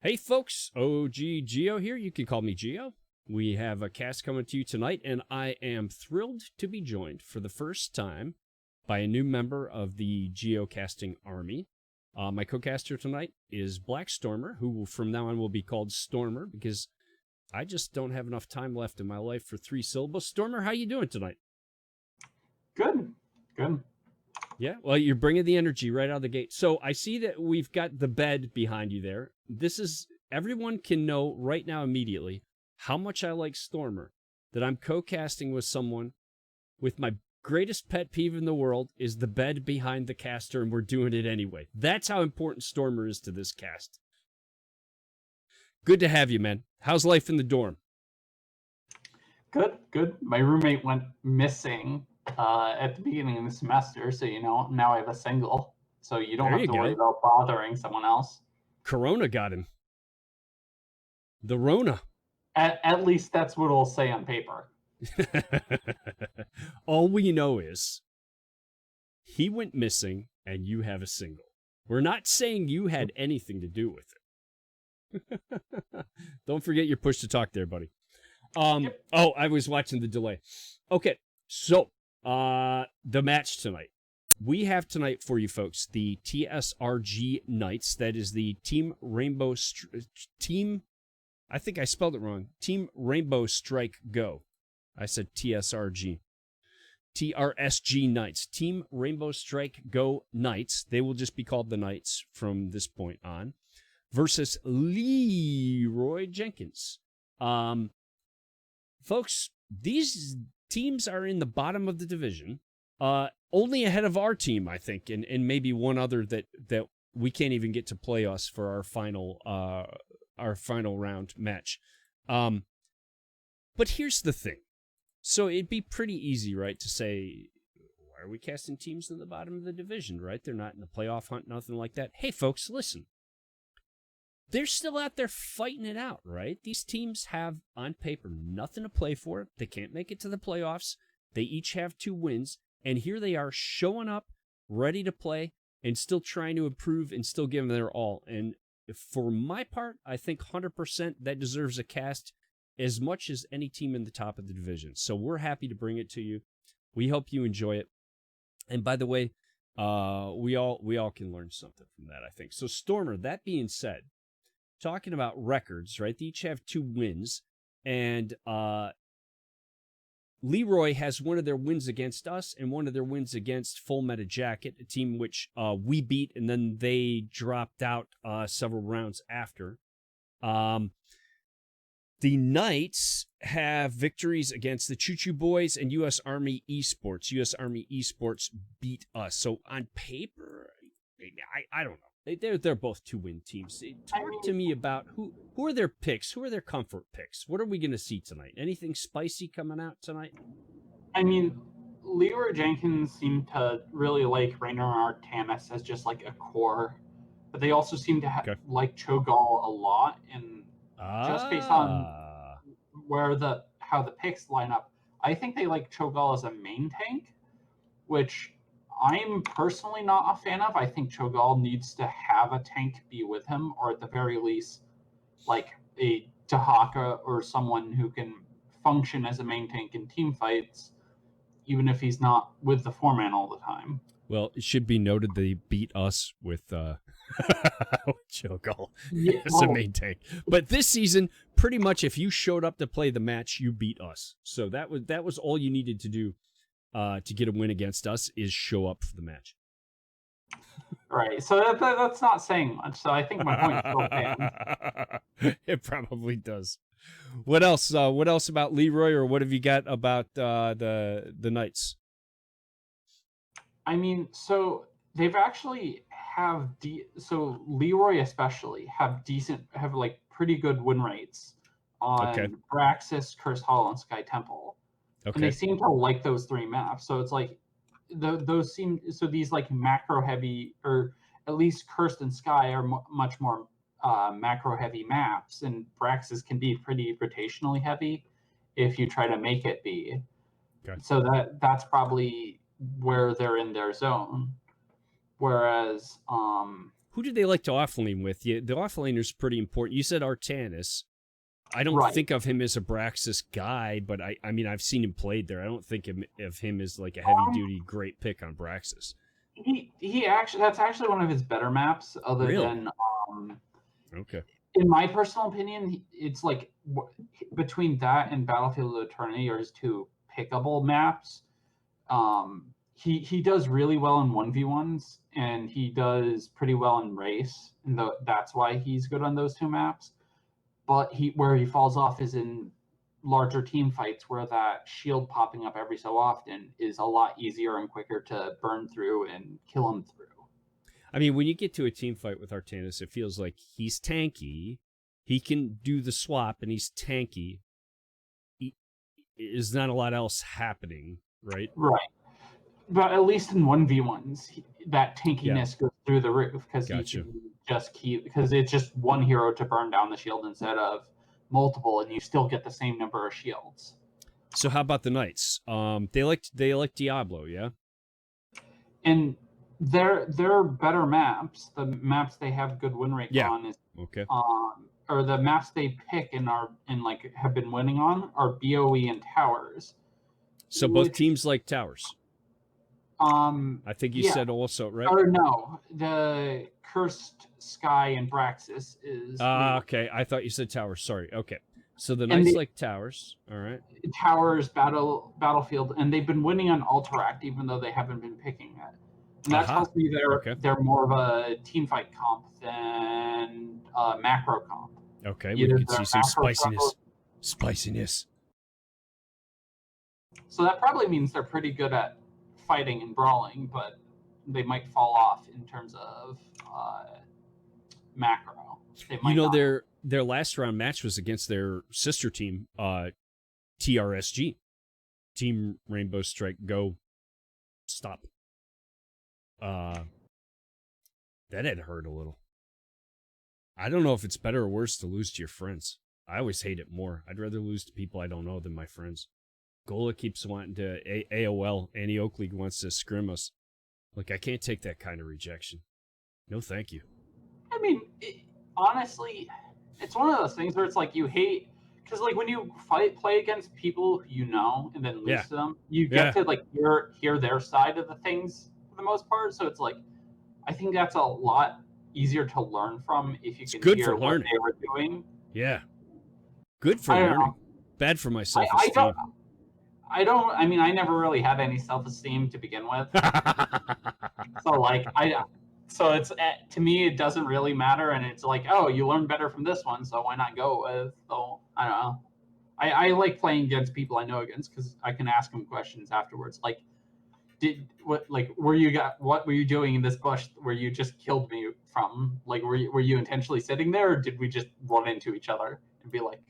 Hey folks, OG Geo here. You can call me Geo. We have a cast coming to you tonight, and I am thrilled to be joined for the first time by a new member of the Geocasting Army. My co-caster tonight is Black Stormer, who from now on will be called Stormer because I just don't have enough time left in my life for 3 syllables. Stormer, how you doing tonight? Good. Yeah, well, you're bringing the energy right out of the gate. So I see that we've got the bed behind you there. This is, everyone can know right now immediately how much I like Stormer, that I'm co-casting with someone with my greatest pet peeve in the world is the bed behind the caster, and we're doing it anyway. That's how important Stormer is to this cast. Good to have you, man. How's life in the dorm? Good. My roommate went missing at the beginning of the semester, so now I have a single, so you don't There have you to worry go. about bothering someone else. Corona got him. The Rona. At least that's what it'll say on paper. All we know is he went missing and you have a single. We're not saying you had anything to do with it. Don't forget your push to talk there, buddy. Oh, I was watching the delay. Okay, so the match tonight. We have tonight for you folks the TRSG Knights. That is the Team Rainbow Team. I think I spelled it wrong. Team Rainbow Strike Go. I said TSRG. TRSG Knights. Team Rainbow Strike Go Knights. They will just be called the Knights from this point on. Versus Leeeroy Jenkins. Folks, these teams are in the bottom of the division. Only ahead of our team, I think, and maybe one other that we can't even get to playoffs for our final round match. But here's the thing. So it'd be pretty easy, right, to say, why are we casting teams in the bottom of the division, right? They're not in the playoff hunt, nothing like that. Hey, folks, listen. They're still out there fighting it out, right? These teams have, on paper, nothing to play for. They can't make it to the playoffs. They each have 2 wins. And here they are showing up, ready to play, and still trying to improve and still giving their all. And for my part, I think 100% that deserves a cast as much as any team in the top of the division. So we're happy to bring it to you. We hope you enjoy it. And by the way, we all can learn something from that, I think. So Stormer, that being said, talking about records, right? They each have 2 wins, and Leeroy has one of their wins against us and one of their wins against Full Meta Jacket, a team which we beat, and then they dropped out several rounds after. The Knights have victories against the Choo Choo Boys and U.S. Army Esports. U.S. Army Esports beat us. So on paper, I don't know. They're both 2-win teams. Talk to me about who are their picks? Who are their comfort picks? What are we going to see tonight? Anything spicy coming out tonight? I mean, Leeeroy Jenkins seemed to really like Rainer Artanis as just like a core, but they also seem to like Cho'Gall a lot, and just based on how the picks line up, I think they like Cho'Gall as a main tank, which I'm personally not a fan of. I think Cho'Gall needs to have a tank be with him, or at the very least, like a Tahaka or someone who can function as a main tank in team fights, even if he's not with the 4-man all the time. Well, it should be noted they beat us with Cho'Gall as a main tank. But this season, pretty much if you showed up to play the match, you beat us. So that was all you needed to do to get a win against us, is show up for the match. Right. So that's not saying much. So I think my point still stands. It probably does. What else? What else about Leeroy, or what have you got about the Knights? I mean, so they've actually so Leeroy especially have like pretty good win rates on Braxis, Cursed Hollow, and Sky Temple. Okay. And they seem to like those 3 maps. So it's like these like macro heavy, or at least Cursed and Sky are much more macro heavy maps, and Braxis can be pretty rotationally heavy if you try to make it be. Okay. So that's probably where they're in their zone. Whereas who do they like to offlane with? Yeah, the offlaner's pretty important. You said Artanis. I don't think of him as a Braxis guy, but I mean, I've seen him played there. I don't think of him as like a heavy-duty great pick on Braxis. He actually, that's actually one of his better maps, other than okay. In my personal opinion, it's like between that and Battlefield of Eternity are his two pickable maps. He does really well in 1v1s, and he does pretty well in race, and that's why he's good on those two maps. But where he falls off is in larger team fights, where that shield popping up every so often is a lot easier and quicker to burn through and kill him through. I mean, when you get to a team fight with Artanis, it feels like he's tanky. He can do the swap, and he's tanky. There's not a lot else happening, right? Right. But at least in 1v1s, that tankiness goes through the roof, because you can just because it's just one hero to burn down the shield instead of multiple, and you still get the same number of shields. So how about the Knights? They like Diablo, yeah? And they're better maps. The maps they have good win rate on is or the maps they pick and have been winning on are BOE and Towers. So both teams like Towers. I think you said also, right? Or no, the Cursed Sky and Braxis is. Okay. I thought you said Towers. Sorry. Okay. So the Knights like Towers. All right. Towers, Battlefield, and they've been winning on Alteract, even though they haven't been picking it. And that tells me they're more of a team fight comp than macro comp. Okay, we could see some spiciness. So that probably means they're pretty good at fighting and brawling, but they might fall off in terms of macro. Their last round match was against their sister team, TRSG, Team Rainbow Strike. Go, stop. That had hurt a little. I don't know if it's better or worse to lose to your friends. I always hate it more. I'd rather lose to people I don't know than my friends. Gola keeps wanting to AOL. Annie Oakley wants to scrim us. Like, I can't take that kind of rejection. No, thank you. I mean, honestly, it's one of those things where it's like you hate, because like when you play against people you know and then lose to them, you get to like hear their side of the things for the most part. So it's like, I think that's a lot easier to learn from if you can hear what they were doing. Yeah. Good for learning. Bad for my self-esteem. I mean, I never really had any self-esteem to begin with. So it's, to me, it doesn't really matter. And it's like, oh, you learn better from this one, so why not go with? So I don't know. I like playing against people I know against, because I can ask them questions afterwards. Like, what were you doing in this bush where you just killed me from? Like, were you intentionally sitting there, or did we just run into each other and be like?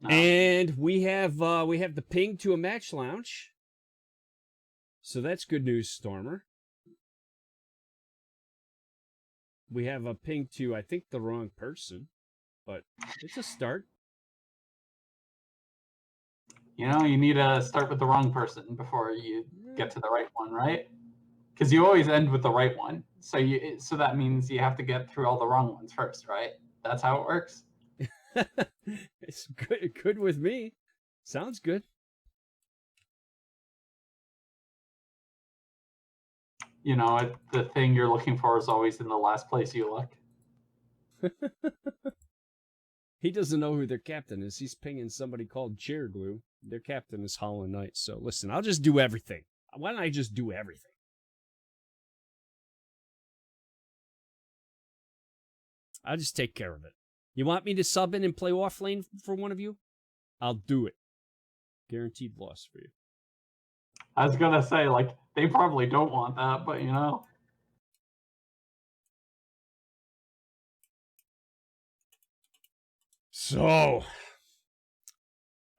No. And we have the ping to a match lounge. So that's good news, Stormer. We have a ping to, I think, the wrong person, but it's a start. You know, you need to start with the wrong person before you get to the right one, right? Because you always end with the right one. So that means you have to get through all the wrong ones first, right? That's how it works. It's good with me. Sounds good. You know, the thing you're looking for is always in the last place you look. He doesn't know who their captain is. He's pinging somebody called Chair Glue. Their captain is Hollow Knight. So listen, I'll just do everything. Why don't I just do everything? I'll just take care of it. You want me to sub in and play off lane for one of you? I'll do it. Guaranteed loss for you. I was going to say, like, they probably don't want that, but you know. So,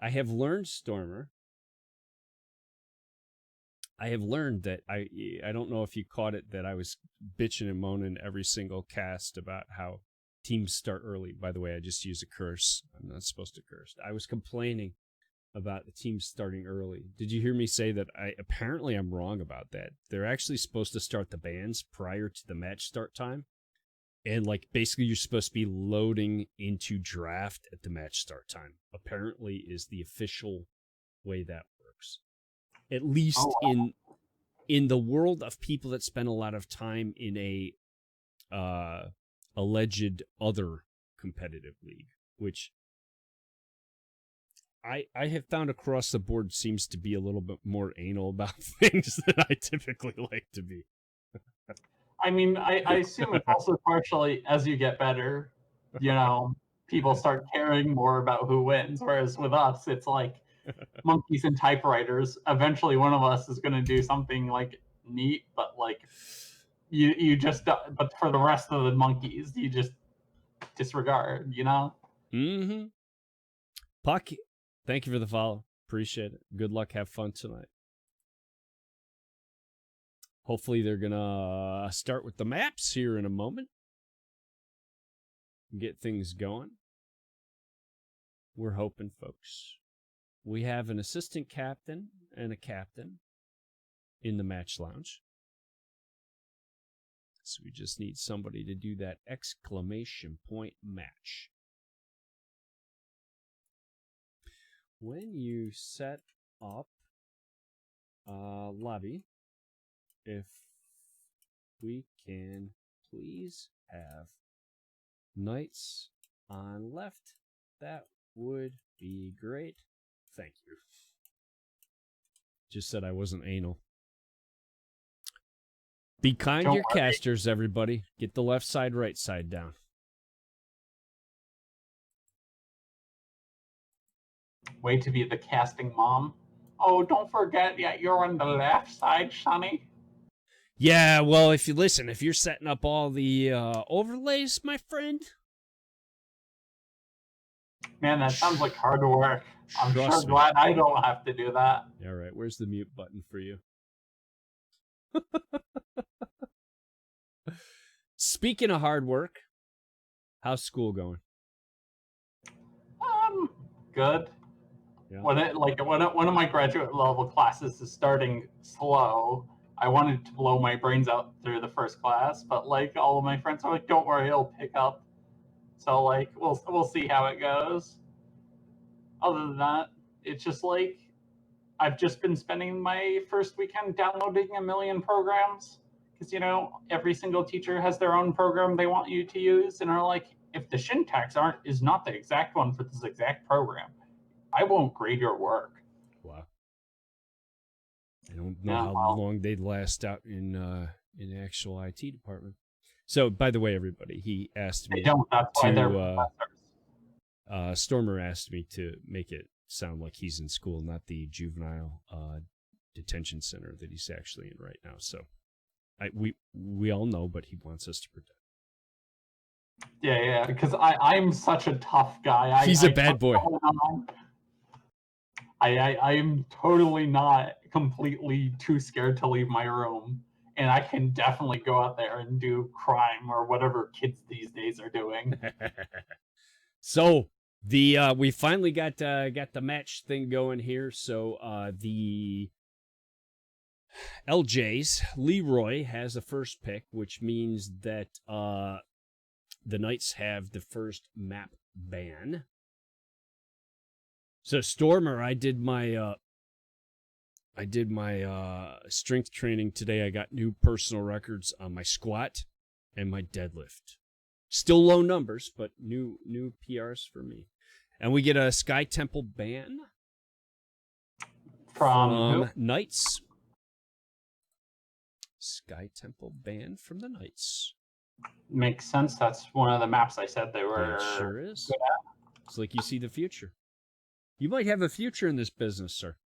I have learned, Stormer. I have learned that I don't know if you caught it, that I was bitching and moaning every single cast about how teams start early. By the way, I just used a curse. I'm not supposed to curse. I was complaining about the teams starting early. Did you hear me say that apparently I'm wrong about that? They're actually supposed to start the bands prior to the match start time. And like basically you're supposed to be loading into draft at the match start time. Apparently is the official way that works. At least in the world of people that spend a lot of time in a alleged other competitive league, which I have found across the board seems to be a little bit more anal about things than I typically like to be. I mean, I assume it's also partially as you get better, people start caring more about who wins. Whereas with us, it's like monkeys and typewriters. Eventually, one of us is going to do something like neat, but like you just, but for the rest of the monkeys, you just disregard, Mm-hmm. Puck, thank you for the follow. Appreciate it. Good luck. Have fun tonight. Hopefully they're going to start with the maps here in a moment. Get things going. We're hoping, folks. We have an assistant captain and a captain in the match lounge. So we just need somebody to do that exclamation point match. When you set up a lobby, if we can please have knights on left, that would be great. Thank you. Just said I wasn't anal. Be kind to your casters, everybody. Get the left side, right side down. Way to be the casting mom. Oh, don't forget, you're on the left side, Sonny. Yeah, well, if you're setting up all the overlays, my friend. Man, that sounds like hard work. I'm sure glad I don't have to do that. All right, where's the mute button for you? Speaking of hard work, how's school going? Good. Yeah. One of my graduate level classes is starting slow. I wanted to blow my brains out through the first class, but like all of my friends are like, "Don't worry, it'll pick up." So like we'll see how it goes. Other than that, it's just like I've just been spending my first weekend downloading a million programs because every single teacher has their own program they want you to use, and are like, if the syntax is not the exact one for this exact program, I won't grade your work. Wow. I don't know how long they'd last out in the actual IT department. So, by the way, everybody, he asked me Stormer asked me to make it sound like he's in school, not the juvenile detention center that he's actually in right now. So, we all know, but he wants us to protect. Yeah, because I'm such a tough guy. He's a bad boy. I'm totally not completely too scared to leave my room, and I can definitely go out there and do crime or whatever kids these days are doing. So we finally got the match thing going here. So the LJ's Leeroy has a first pick, which means that the Knights have the first map ban. So Stormer, I did my strength training today. I got new personal records on my squat and my deadlift. Still low numbers, but new PRs for me. And we get a Sky Temple ban from Knights. Sky Temple ban from the Knights. Makes sense. That's one of the maps I said they were. It sure is. Good at. It's like you see the future. You might have a future in this business, sir.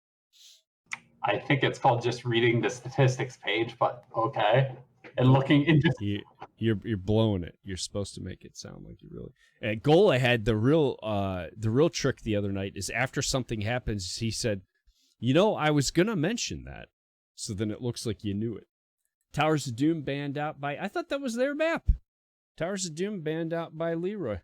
I think it's called just reading the statistics page, but okay. And looking into you're blowing it. You're supposed to make it sound like you really. At goal, I had the real trick the other night is after something happens, he said, I was gonna mention that, so then it looks like you knew it. Towers of Doom banned out by. I thought that was their map. Towers of Doom banned out by Leeroy.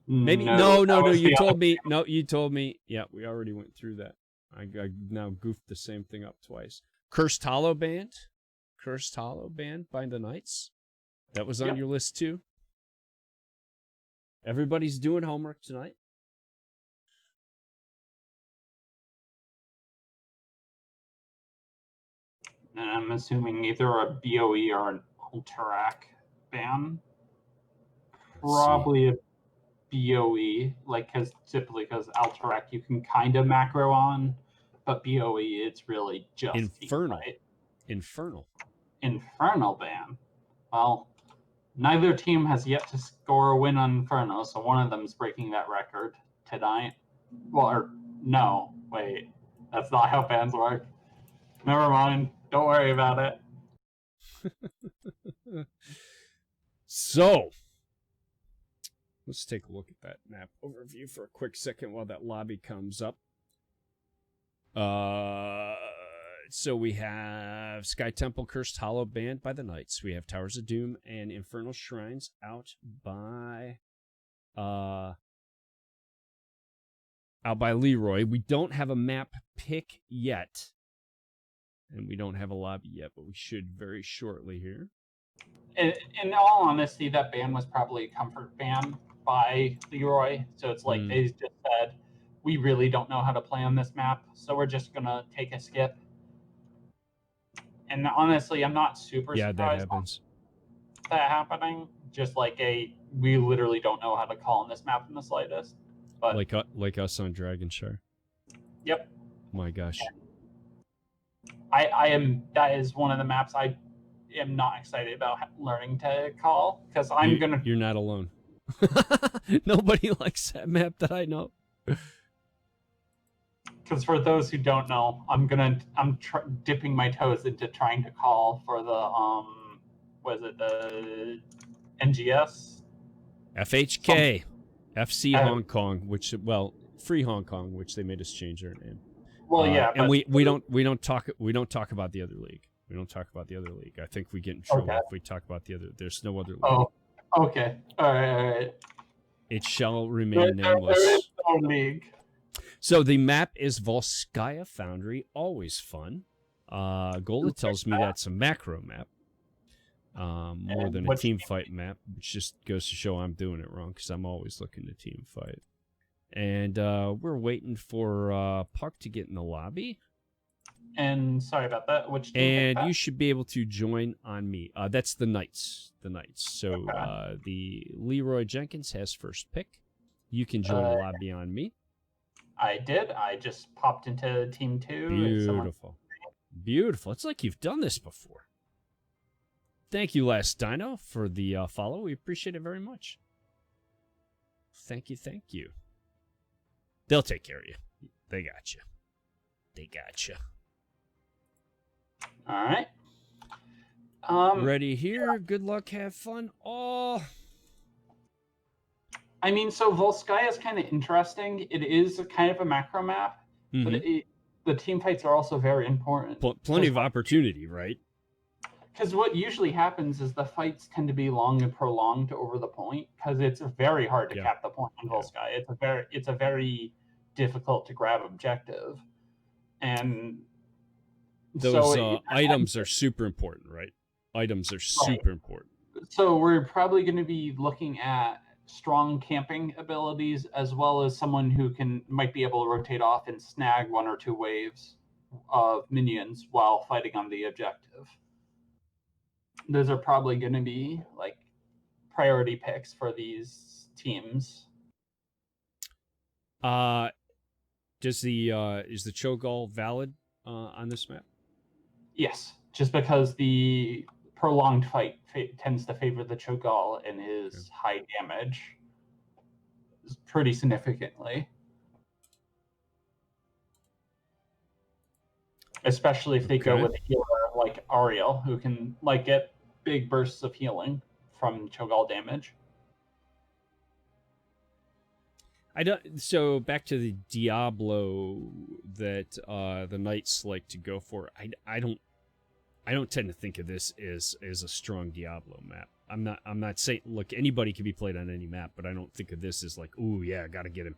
Maybe no. You told me. No, you told me. Yeah, we already went through that. I now goofed the same thing up twice. Cursed Hollow Band by the Knights. That was on your list too. Everybody's doing homework tonight. And I'm assuming either a BOE or an Alterac ban. Probably a BOE, because Alterac you can kind of macro on, but BOE it's really just Infernal. Infernal ban. Well, neither team has yet to score a win on Inferno, so one of them is breaking that record tonight. No, wait, that's not how bans work. Never mind. Don't worry about it. So, let's take a look at that map overview for a quick second while that lobby comes up. So we have Sky Temple, Cursed Hollow banned by the Knights. We have Towers of Doom and Infernal Shrines out by Leeeroy. We don't have a map pick yet. And we don't have a lobby yet, but we should very shortly here. In all honesty, that ban was probably a comfort ban by Leeeroy. So it's like they just said, we really don't know how to play on this map, so we're just going to take a skip. And honestly, I'm not super surprised that happening. Just we literally don't know how to call on this map in the slightest. But like us on Dragonshire. Yep. My gosh. That is one of the maps I am not excited about learning to call, because You're not alone. Nobody likes that map that I know. Because for those who don't know, I'm dipping my toes into trying to call for the NGS? FHK. FC Hong Kong, Free Hong Kong, which they made us change their name. Well, yeah, and we don't talk about the other league. We don't talk about the other league. I think we get in trouble if we talk about the other. There's no other league. Oh, okay. All right. It shall remain nameless. There is no league. So the map is Volskaya Foundry. Always fun. Golda tells me that's a macro map. More than a team fight map, which just goes to show I'm doing it wrong, because I'm always looking to team fight. And we're waiting for Puck to get in the lobby. And sorry about that. Which team and you should be able to join on me. That's the Knights. So the Leeeroy Jenkins has first pick. You can join the lobby on me. I did. I just popped into team 2. Beautiful. It's like you've done this before. Thank you, Last Dino, for the follow. We appreciate it very much. Thank you. They'll take care of you. They got you. All right. Ready here. Good luck. Have fun. Oh. I mean, so Volskaya is kind of interesting. It is kind of a macro map, but the team fights are also very important. Plenty of opportunity, right? Because what usually happens is the fights tend to be long and prolonged over the point, because it's very hard to cap the point on Volskaya. It's a very difficult to grab objective, and those items are super important, right? Items are super important. So we're probably going to be looking at strong camping abilities, as well as someone who might be able to rotate off and snag 1 or 2 waves of minions while fighting on the objective. Those are probably going to be priority picks for these teams. Is the Cho'Gall valid on this map? Yes, just because the prolonged fight tends to favor the Cho'Gall and his high damage pretty significantly. Especially if they go with a healer like Ariel, who can get big bursts of healing from Cho'Gall damage. So back to the Diablo that the Knights like to go for. I I don't tend to think of this as a strong Diablo map. I'm not saying, look, anybody can be played on any map, but I don't think of this as like, ooh, yeah, I gotta get him.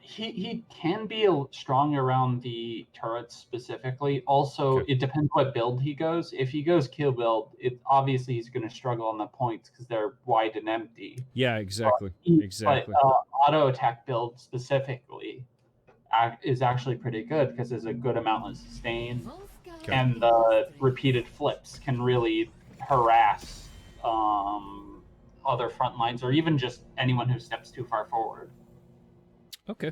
He can be strong around the turrets specifically. Also, It depends what build he goes. If he goes kill build, obviously he's going to struggle on the points because they're wide and empty. Yeah, exactly. But auto attack build specifically is actually pretty good because there's a good amount of sustain, and the repeated flips can really harass other front lines or even just anyone who steps too far forward. Okay.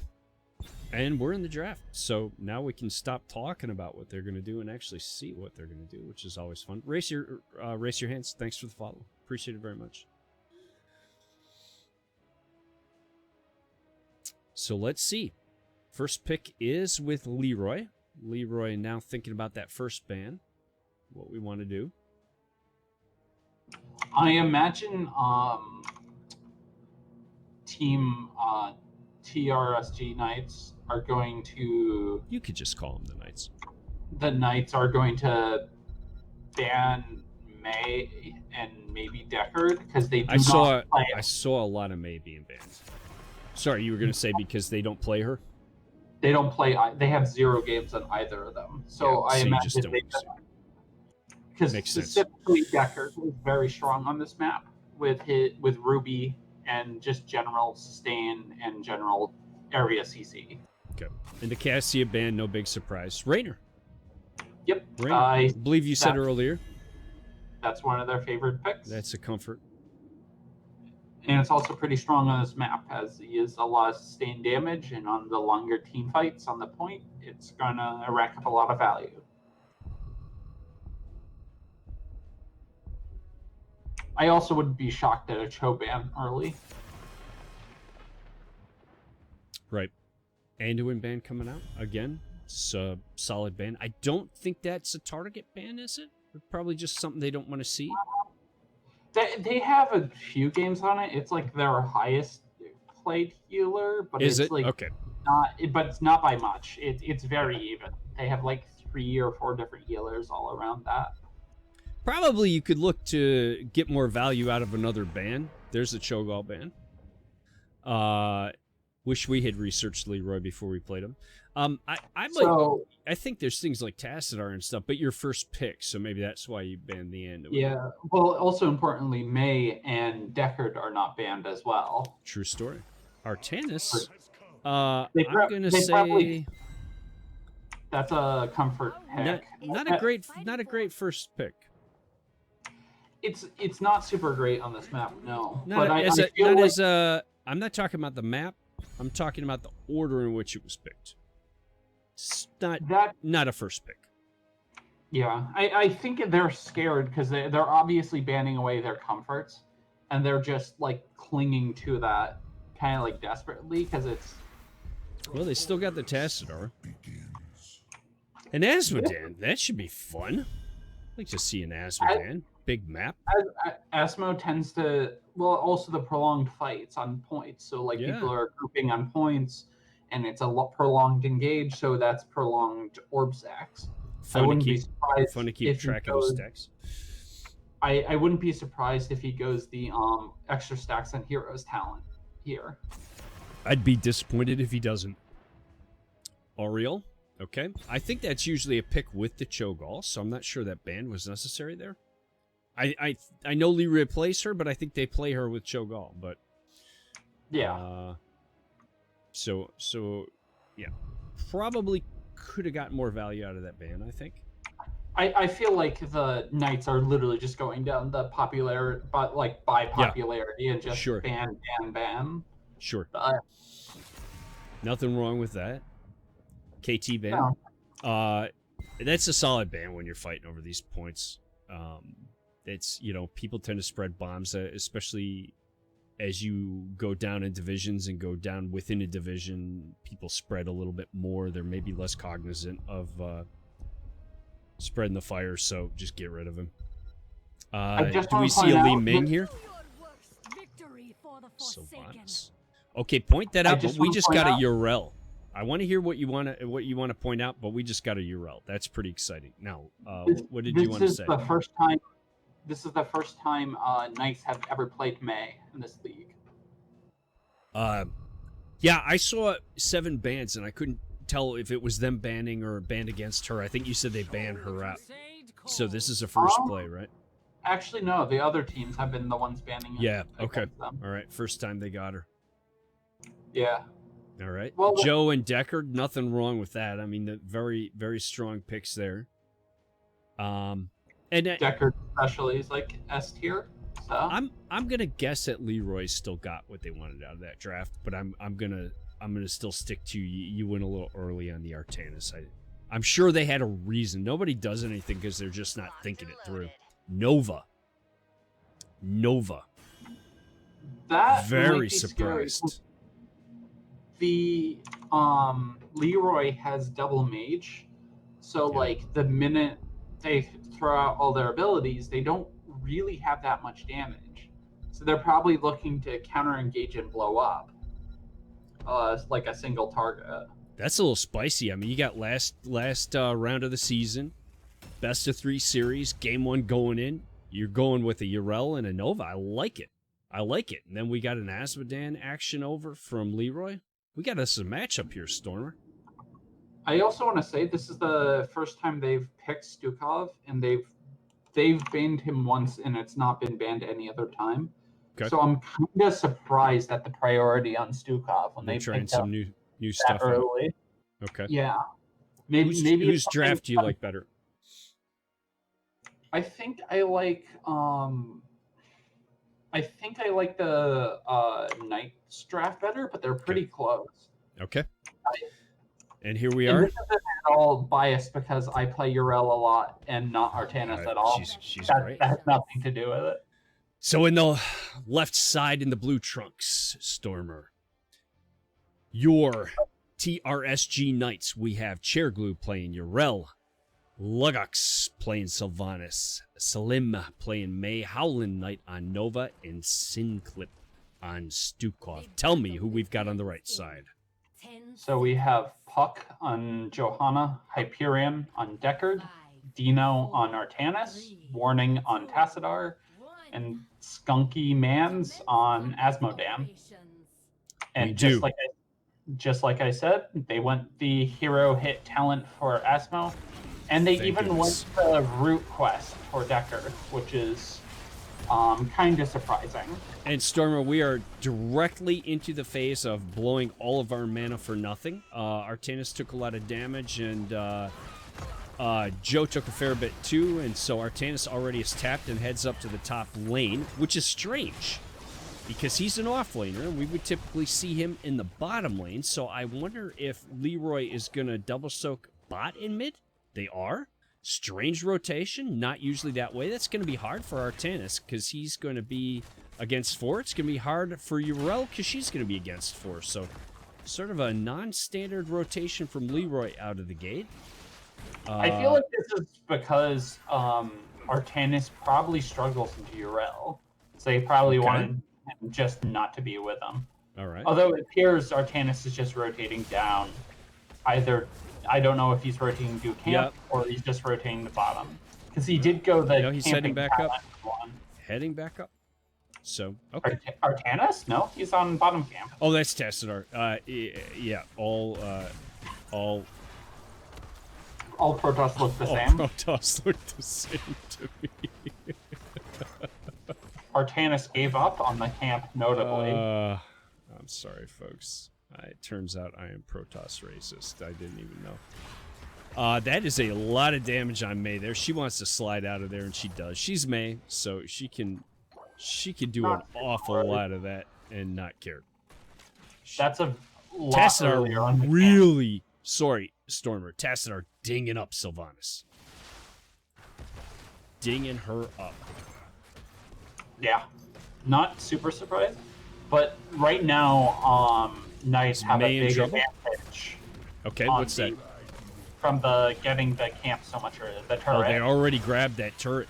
And we're in the draft, so now we can stop talking about what they're going to do and actually see what they're going to do, which is always fun. Raise your hands. Thanks for the follow. Appreciate it very much. So let's see. First pick is with Leeeroy. Leeeroy now thinking about that first ban, what we want to do. I imagine team TRSG Knights are going to... You could just call them the Knights. The Knights are going to ban May and maybe Deckard because they do not play. I saw a lot of May being banned. Sorry, you were going to say because they don't play her? They don't play. They have 0 games on either of them. So I imagine because specifically Deckard is very strong on this map with Ruby and just general sustain and general area CC. Okay. And the Cassia ban, no big surprise. Raynor. Yep. Raynor. I believe you said earlier. That's one of their favorite picks. That's a comfort. And it's also pretty strong on this map, as he is a lot of sustained damage, and on the longer team fights on the point, it's gonna rack up a lot of value. I also would be shocked at a Cho ban early. Right. Anduin ban coming out again. It's a solid ban. I don't think that's a target ban, is it? Probably just something they don't want to see. They have a few games on it. It's like their highest played healer, but it's like okay. But it's not by much. It's very even. They have like 3 or 4 different healers all around that. Probably you could look to get more value out of another ban. There's a Cho'Gall ban. Wish we had researched Leeeroy before we played him. I think there's things like Tassadar and stuff, but your first pick, so maybe that's why you banned the end. Yeah. Well, also importantly, May and Deckard are not banned as well. True story. Artanis. I'm gonna say that's a comfort pick. Not a great first pick. It's not super great on this map, no. I'm not talking about the map. I'm talking about the order in which it was picked. It's not a first pick. Yeah, I think they're scared because they're obviously banning away their comforts, and they're just like clinging to that kind of like desperately because it's... Well, they still got the Tassadar. And Asmodan, that should be fun. I'd like to see an Asmodan. Big map. Asmo tends to, well, also the prolonged fights on points. So like people are grouping on points, and it's a prolonged engage, so that's prolonged orb stacks. Fun to keep track of the stacks. I wouldn't be surprised if he goes the extra stacks on heroes talent here. I'd be disappointed if he doesn't. Auriel, okay. I think that's usually a pick with the Cho'Gall, so I'm not sure that ban was necessary there. I know Leeeroy plays her, but I think they play her with Cho'Gall. But yeah, so yeah, probably could have gotten more value out of that ban. I think. I feel like the Knights are literally just going down the popularity, but like by popularity and just ban. Sure. Nothing wrong with that. KT ban. No. That's a solid ban when you're fighting over these points. It's, people tend to spread bombs, especially as you go down in divisions and go down within a division. People spread a little bit more. They're maybe less cognizant of spreading the fire, so just get rid of him. Do we see a Li Ming here? Sylvanas. Okay, point that out, but we just got a Urel. I want to hear what you want to point out, but we just got a URL. That's pretty exciting. Now, what did you want to say? This is the first time Knights have ever played May in this league. Yeah, I saw 7 bans, and I couldn't tell if it was them banning or banned against her. I think you said they banned her out. So this is a first play, right? Actually, no. The other teams have been the ones banning. Yeah. Okay. Them. All right. First time they got her. Yeah. All right. Well, Joe and Deckard, nothing wrong with that. I mean, the very, very strong picks there. And Deckard especially is like S tier. So I'm gonna guess that Leeroy still got what they wanted out of that draft, but I'm gonna still stick to you went a little early on the Artanis. I'm sure they had a reason. Nobody does anything because they're just not thinking it through. Nova. That very surprised. Scary. The Leeroy has double mage, so like the minute they throw out all their abilities, they don't really have that much damage. So they're probably looking to counter engage and blow up, like a single target. That's a little spicy. I mean, you got last round of the season, best of 3 series, game 1 going in. You're going with a Yrel and a Nova. I like it. And then we got an Asmodan action over from Leeroy. We got us a matchup here, Stormer. I also want to say this is the first time they've picked Stukov, and they've banned him once, and it's not been banned any other time. Okay. So I'm kind of surprised at the priority on Stukov when they're trying some new stuff early. Okay. Yeah. Whose draft do you like better? I think I like the Knights draft better, but they're pretty close. Okay. And here we are. This isn't at all biased because I play Yrel a lot and not Artanis at all. She's great. That has nothing to do with it. So in the left side in the blue trunks, Stormer, your TRSG Knights, we have Chairglue playing Yrel, Lugox playing Sylvanas, Salim playing May, Howland Knight on Nova, and Sinclip on Stukov. Tell me who we've got on the right side. So we have Puck on Johanna, Hyperion on Deckard, Dino on Artanis, Warning on Tassadar, and Skunky Mans on Asmodan. And just like I said, they went the hero hit talent for Asmo, and they went the root quest for Deckard, which is kind of surprising. And Stormer, we are directly into the phase of blowing all of our mana for nothing. Artanis took a lot of damage, and Joe took a fair bit too, and so Artanis already is tapped and heads up to the top lane, which is strange, because he's an offlaner, and we would typically see him in the bottom lane, so I wonder if Leeroy is going to double soak bot in mid? They are? Strange rotation, not usually that way. That's going to be hard for Artanis, because he's going to be against 4. It's going to be hard for Yrel, because she's going to be against 4, so sort of a non-standard rotation from Leeroy out of the gate. I feel like this is because Artanis probably struggles into Yrel, so they probably wanted him just not to be with them. All right. Although it appears Artanis is just rotating down. Either, I don't know if he's rotating to camp or he's just rotating the bottom. Because he did go the he's heading back up. Heading back up. So, okay. Artanis? No, he's on bottom camp. Oh, that's Tassadar. Yeah, all Protoss look the same. Protoss look the same to me. Artanis gave up on the camp, notably. I'm sorry, folks. It turns out I am Protoss racist. I didn't even know. That is a lot of damage on May there. She wants to slide out of there, and she does. She's May, so she can do an awful lot of that and not care. That's a lot Tassadar really... Sorry, Stormer. Tassadar dinging up Sylvanas. Dinging her up. Yeah. Not super surprised. But right now, Knights have a big advantage. Okay, what's that? From the getting the camp so much earlier, the turret. Oh, they already grabbed that turret.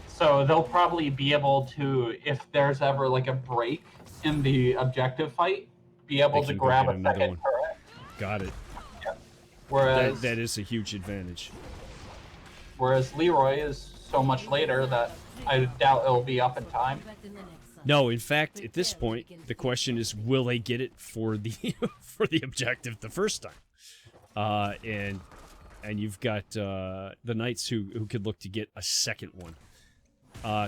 So they'll probably be able to, if there's ever like a break in the objective fight, be able to grab a second turret. Got it. Yeah. Whereas that is a huge advantage. Whereas Leeroy is so much later that I doubt it'll be up in time. No, in fact, at this point, the question is, will they get it for the for the objective the first time? And you've got the Knights who could look to get a second one.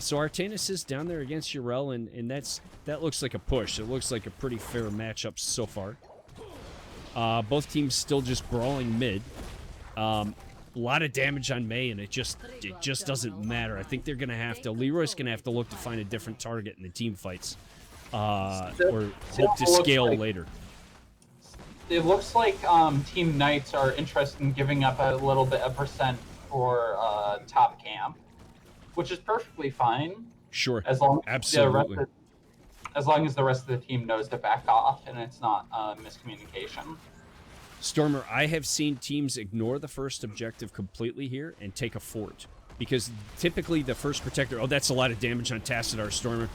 So Artanis is down there against Yrel, and that looks like a push. It looks like a pretty fair matchup so far. Both teams still just brawling mid. A lot of damage on Mei, and it just doesn't matter. I think they're gonna have to. Leeroy's gonna have to look to find a different target in the team fights, or hope to scale later. It looks like Team Knights are interested in giving up a little bit of percent for top camp, which is perfectly fine. Sure. As long absolutely. As long as the rest of the team knows to back off and it's not miscommunication. Stormer, I have seen teams ignore the first objective completely here and take a fort. Because typically the first protector... Oh, that's a lot of damage on Tassadar, Stormer.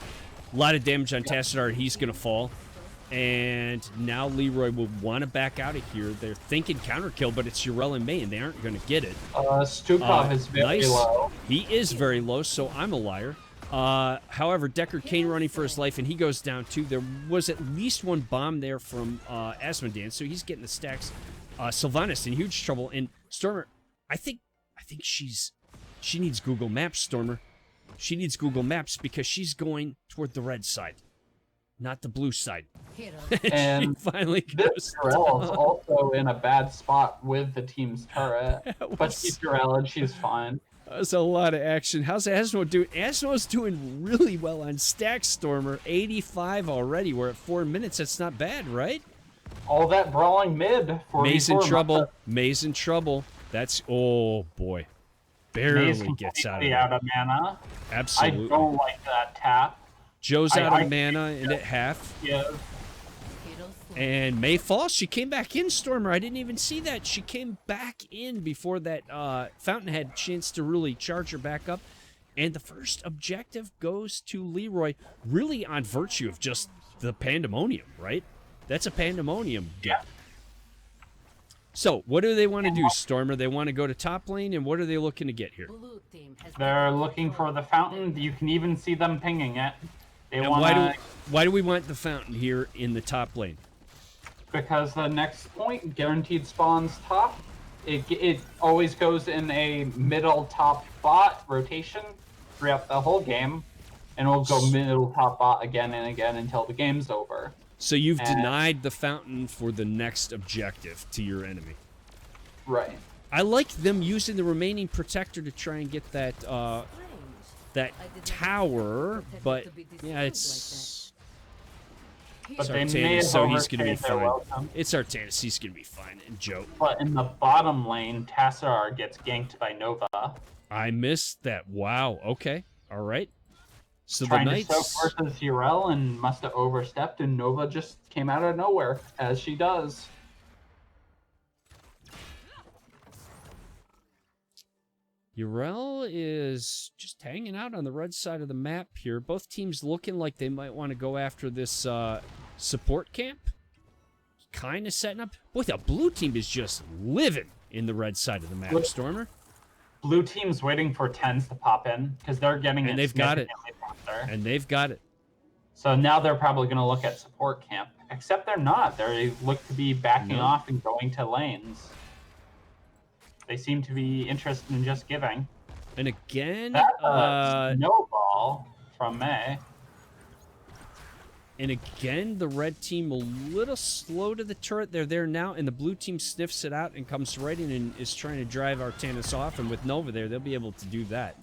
A lot of damage on Tassadar, he's going to fall. And now Leeroy will want to back out of here. They're thinking counterkill, but it's Yrel and Mei, and they aren't going to get it. Stukov is very low. He is very low, so I'm a liar. However, Deckard Cain running for his life, and he goes down too. There was at least one bomb there from Asmodan, so he's getting the stacks. Sylvanas in huge trouble, and Stormer, I think she needs Google Maps, Stormer. She needs Google Maps because she's going toward the red side, not the blue side. And finally this Yrel is also in a bad spot with the team's turret, but she's Yrel and she's fine. That's a lot of action. How's Asmo doing? Asmo's doing really well on stacks, Stormer. 85 already. We're at 4 minutes. That's not bad, right? All that brawling mid. May's in trouble. May's in trouble. That's... Oh, boy. Barely gets out of mana. Absolutely. I don't like that tap. Joe's out of mana and at half. Yeah. And Mei falls. She came back in, Stormer. I didn't even see that. She came back in before that Fountain had a chance to really charge her back up. And the first objective goes to Leeroy, really on virtue of just the pandemonium, right? That's a pandemonium. Yeah. So, what do they want to do, Stormer? They want to go to top lane, and what are they looking to get here? They're looking for the fountain. You can even see them pinging it. Why do we want the fountain here in the top lane? Because the next point guaranteed spawns top. It always goes in a middle top bot rotation throughout the whole game, and it'll go middle top bot again and again until the game's over. So you've denied the fountain for the next objective to your enemy. Right. I like them using the remaining protector to try and get that that tower, but yeah, it's Artanis, so he's going to be fine. It's Artanis, he's going to be fine. And Joe. But in the bottom lane, Tassadar gets ganked by Nova. I missed that. Wow. Okay. All right. So Trying the Knights to soak versus Yrel and must have overstepped, and Nova just came out of nowhere, as she does. Yrel is just hanging out on the red side of the map here. Both teams looking like they might want to go after this support camp. Kind of setting up. Boy, the blue team is just living in the red side of the map, Stormer. Blue team's waiting for 10s to pop in because they're getting and they've got it. Faster. And they've got it. So now they're probably going to look at support camp. Except they're not. They look to be backing off and going to lanes. They seem to be interested in just giving. And again, snowball from Mei. And again, the red team a little slow to the turret. They're there now, and the blue team sniffs it out and comes right in and is trying to drive Artanis off. And with Nova there, they'll be able to do that.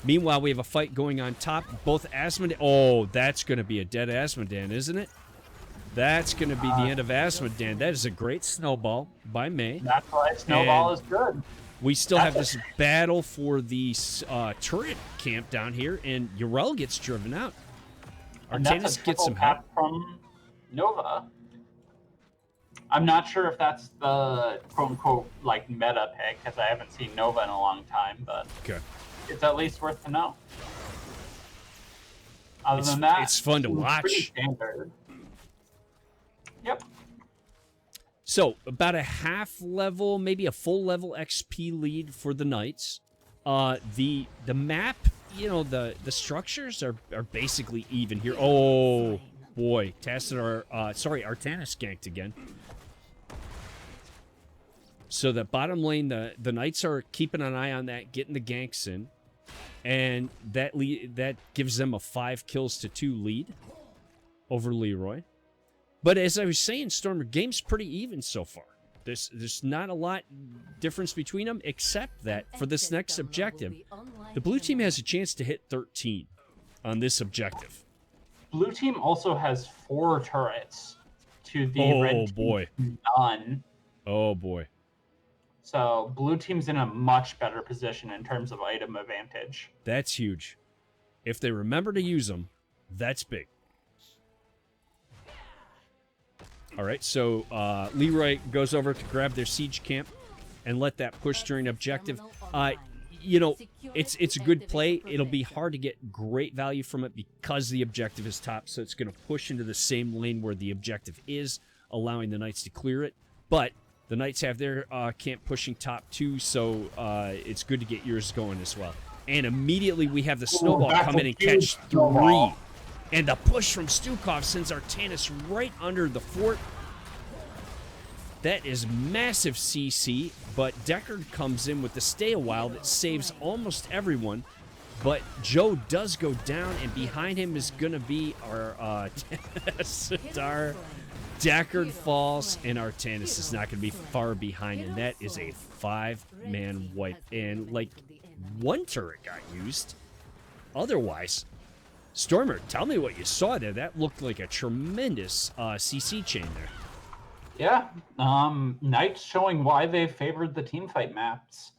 Meanwhile, we have a fight going on top. Both Asmodan... Oh, that's going to be a dead Asmodan, isn't it? That's going to be the end of Asmodan. That is a great snowball by Mei. That's why snowball is good. We still have this battle for the turret camp down here, and Yrel gets driven out. Artanis gets some help from Nova. I'm not sure if that's the quote-unquote like meta pick, because I haven't seen Nova in a long time, but it's at least worth to know. Other than that, it's fun to watch. Pretty standard. Yeah, So about a half level, maybe a full level XP lead for the Knights. The map, you know, the structures are basically even here. Oh boy, Tassadar, Artanis ganked again. So the bottom lane, the Knights are keeping an eye on that, getting the ganks in, and that gives them a 5 kills to 2 lead over Leeroy. But as I was saying, Stormer, game's pretty even so far. There's not a lot difference between them, except that for this next objective, the blue team has a chance to hit 13 on this objective. Blue team also has 4 turrets to the red team none. Oh boy. So blue team's in a much better position in terms of item advantage. That's huge. If they remember to use them, that's big. All right, so Leeroy goes over to grab their siege camp and let that push during objective. You know, it's a good play. It'll be hard to get great value from it because the objective is top, so it's going to push into the same lane where the objective is, allowing the Knights to clear it. But the Knights have their camp pushing top too, so it's good to get yours going as well. And immediately we have the snowball come in and catch 3. And the push from Stukov sends Artanis right under the fort. That is massive CC, but Deckard comes in with the stay a while that saves almost everyone. But Joe does go down, and behind him is going to be our Sidar. Deckard falls, and Artanis is not going to be far behind, and that is a 5-man wipe. And, like, 1 turret got used. Otherwise, Stormer, tell me what you saw there. That looked like a tremendous CC chain there. Yeah, Knights showing why they favored the teamfight maps.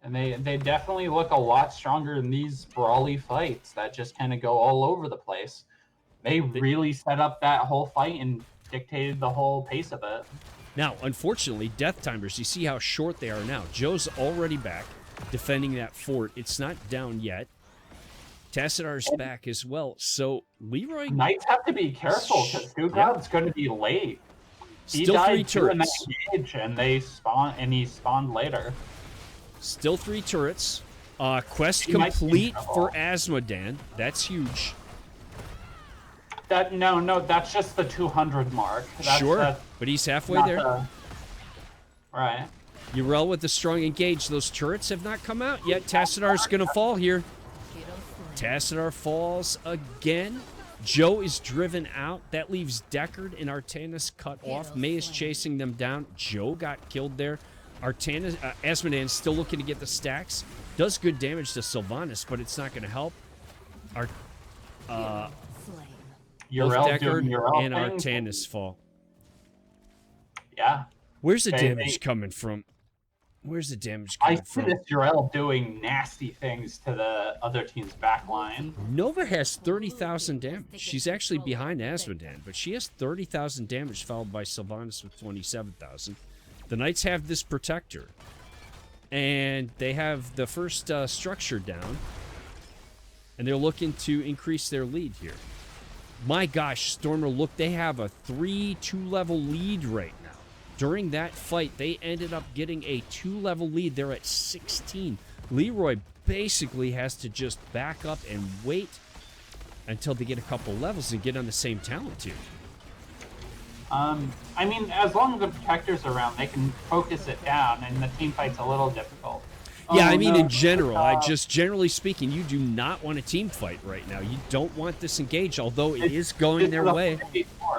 And they definitely look a lot stronger in these brawly fights that just kind of go all over the place. They really set up that whole fight and dictated the whole pace of it. Now, unfortunately, Death Timers, you see how short they are now. Joe's already back, defending that fort. It's not down yet. Tassadar's back as well, so Leeroy... Knights have to be careful, because Stukov's going to be late. He Still died 3 turrets. Engage, and he spawned later. Still 3 turrets. Quest complete for Asmodan. That's huge. No, that's just the 200 mark. But he's halfway there. Right. Yrel with the strong engage. Those turrets have not come out yet. Tassadar's going to fall here. Tassadar falls again. Joe is driven out. That leaves Deckard and Artanis cut off. May is chasing them down. Joe got killed there. Asmodan's still looking to get the stacks. Does good damage to Sylvanas, but it's not going to help. Both Deckard and Artanis fall. Yeah. Where's the damage coming from? Where's the damage coming from? I see this Yrel doing nasty things to the other team's backline. Nova has 30,000 damage. She's actually behind Asmodan, but she has 30,000 damage, followed by Sylvanas with 27,000. The Knights have this protector, and they have the first structure down, and they're looking to increase their lead here. My gosh, Stormer, look, they have a 2-level lead right now. During that fight, they ended up getting a 2-level lead. They're at 16. Leeroy basically has to just back up and wait until they get a couple levels and get on the same talent tier. I mean, as long as the protector's around, they can focus it down, and the team fight's a little difficult. Yeah, I mean, in general, just generally speaking, you do not want a team fight right now. You don't want this engage, although it is going their way.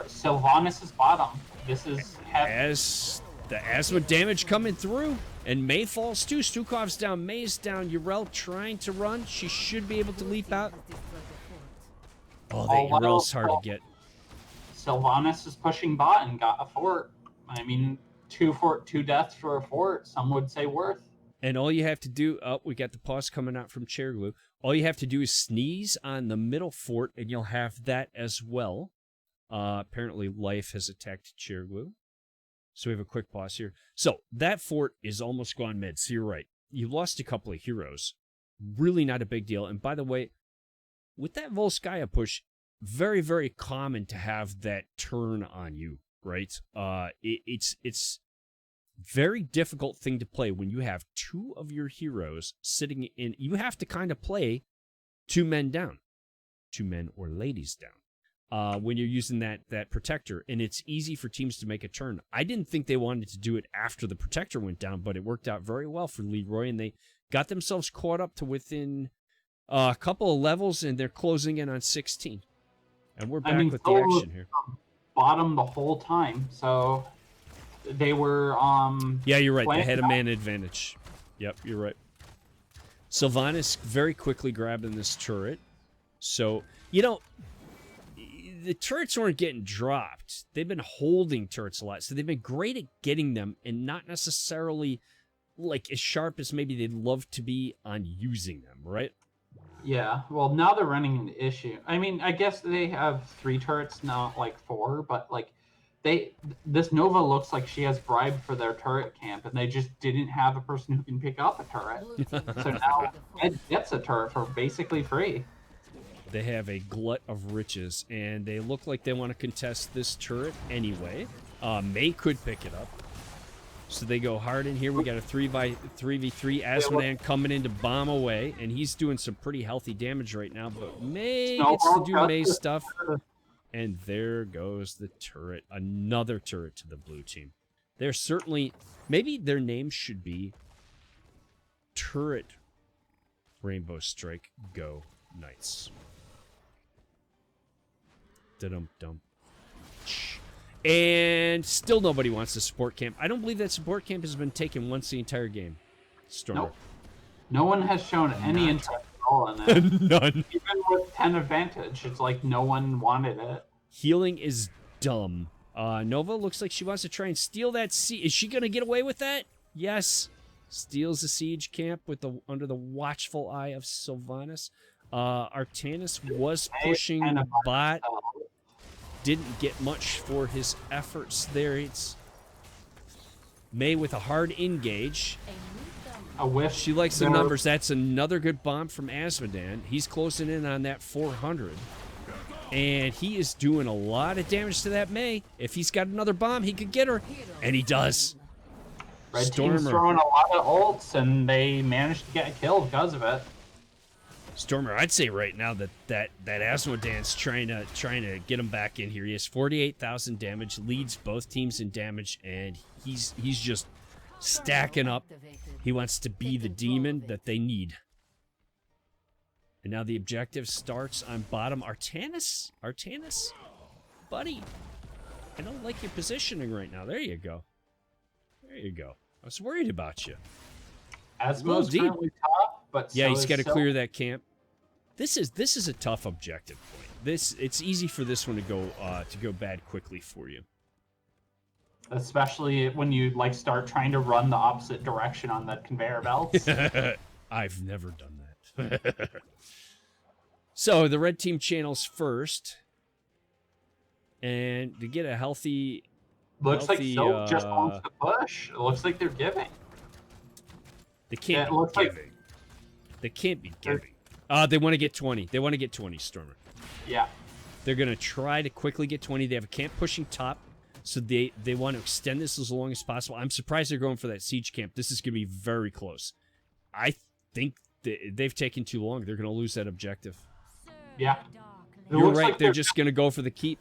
Sylvanas is bottom. This is heavy. As the asthma damage coming through, and May falls too. Stukov's down, May's down. Yrel trying to run. She should be able to leap out. Oh, that Yrel's hard to get. Sylvanas is pushing bot and got a fort. I mean, 2 deaths for a fort, some would say worth. And all you have to do, we got the pause coming out from Chair Glue. All you have to do is sneeze on the middle fort, and you'll have that as well. Apparently, life has attacked Chair Glue. So we have a quick pause here. So that fort is almost gone mid, so you're right. You lost a couple of heroes. Really not a big deal. And by the way, with that Volskaya push, very, very common to have that turn on you. right? It's very difficult thing to play when you have two of your heroes sitting in. You have to kind of play two men down, two men or ladies down, when you're using that protector, and it's easy for teams to make a turn. I didn't think they wanted to do it after the protector went down, but it worked out very well for Leeroy, and they got themselves caught up to within a couple of levels, and they're closing in on 16. And we're back with the action here. Bottom the whole time, so they were yeah, you're right. They had a man advantage. Yep, you're right. Sylvanas very quickly grabbing this turret. So, you know, the turrets weren't getting dropped. They've been holding turrets a lot, so they've been great at getting them and not necessarily like as sharp as maybe they'd love to be on using them, right? Yeah, well, now they're running into issue. I mean, I guess they have 3 turrets, not like 4, but like this Nova looks like she has bribed for their turret camp, and they just didn't have a person who can pick up a turret. So now Ed gets a turret for basically free. They have a glut of riches, and they look like they want to contest this turret anyway. May could pick it up. So they go hard in here. We got a 3v3. Asmodan coming in to bomb away, and he's doing some pretty healthy damage right now, but May gets to do May stuff. And there goes the turret. Another turret to the blue team. They're certainly... Maybe their name should be Turret Rainbow Strike Go Knights. Da-dum-dum. And still nobody wants the support camp. I don't believe that support camp has been taken once the entire game. Stormer. Nope. No one has shown any interest at all in it. None. Even with 10 advantage, it's like no one wanted it. Healing is dumb. Nova looks like she wants to try and steal that siege. Is she going to get away with that? Yes. Steals the siege camp with under the watchful eye of Sylvanas. Artanis was pushing bot. Didn't get much for his efforts there. It's May with a hard engage. A whiff. She likes the numbers. That's another good bomb from Asmodan. He's closing in on that 400. And he is doing a lot of damage to that May. If he's got another bomb, he could get her. And he does. Red team's throwing a lot of ults, and they managed to get a kill because of it. Stormer, I'd say right now that Asmodan's trying to get him back in here. He has 48,000 damage, leads both teams in damage, and he's just stacking up. He wants to be the demon that they need. And now the objective starts on bottom. Artanis, buddy, I don't like your positioning right now. There you go. There you go. I was worried about you. Asmo's currently top, but yeah, he's got to clear that camp. This is a tough objective point. It's easy for this one to go bad quickly for you. Especially when you like start trying to run the opposite direction on the conveyor belts. I've never done that. So the red team channels first, and to get a healthy. Looks like Silk just wants to push. It looks like they're giving. They can't be giving. They can't be giving. They want to get 20. They want to get 20, Stormer. Yeah. They're going to try to quickly get 20. They have a camp pushing top, so they want to extend this as long as possible. I'm surprised they're going for that siege camp. This is going to be very close. I think they've taken too long. They're going to lose that objective. Yeah. You're right. Like they're just going to go for the keep.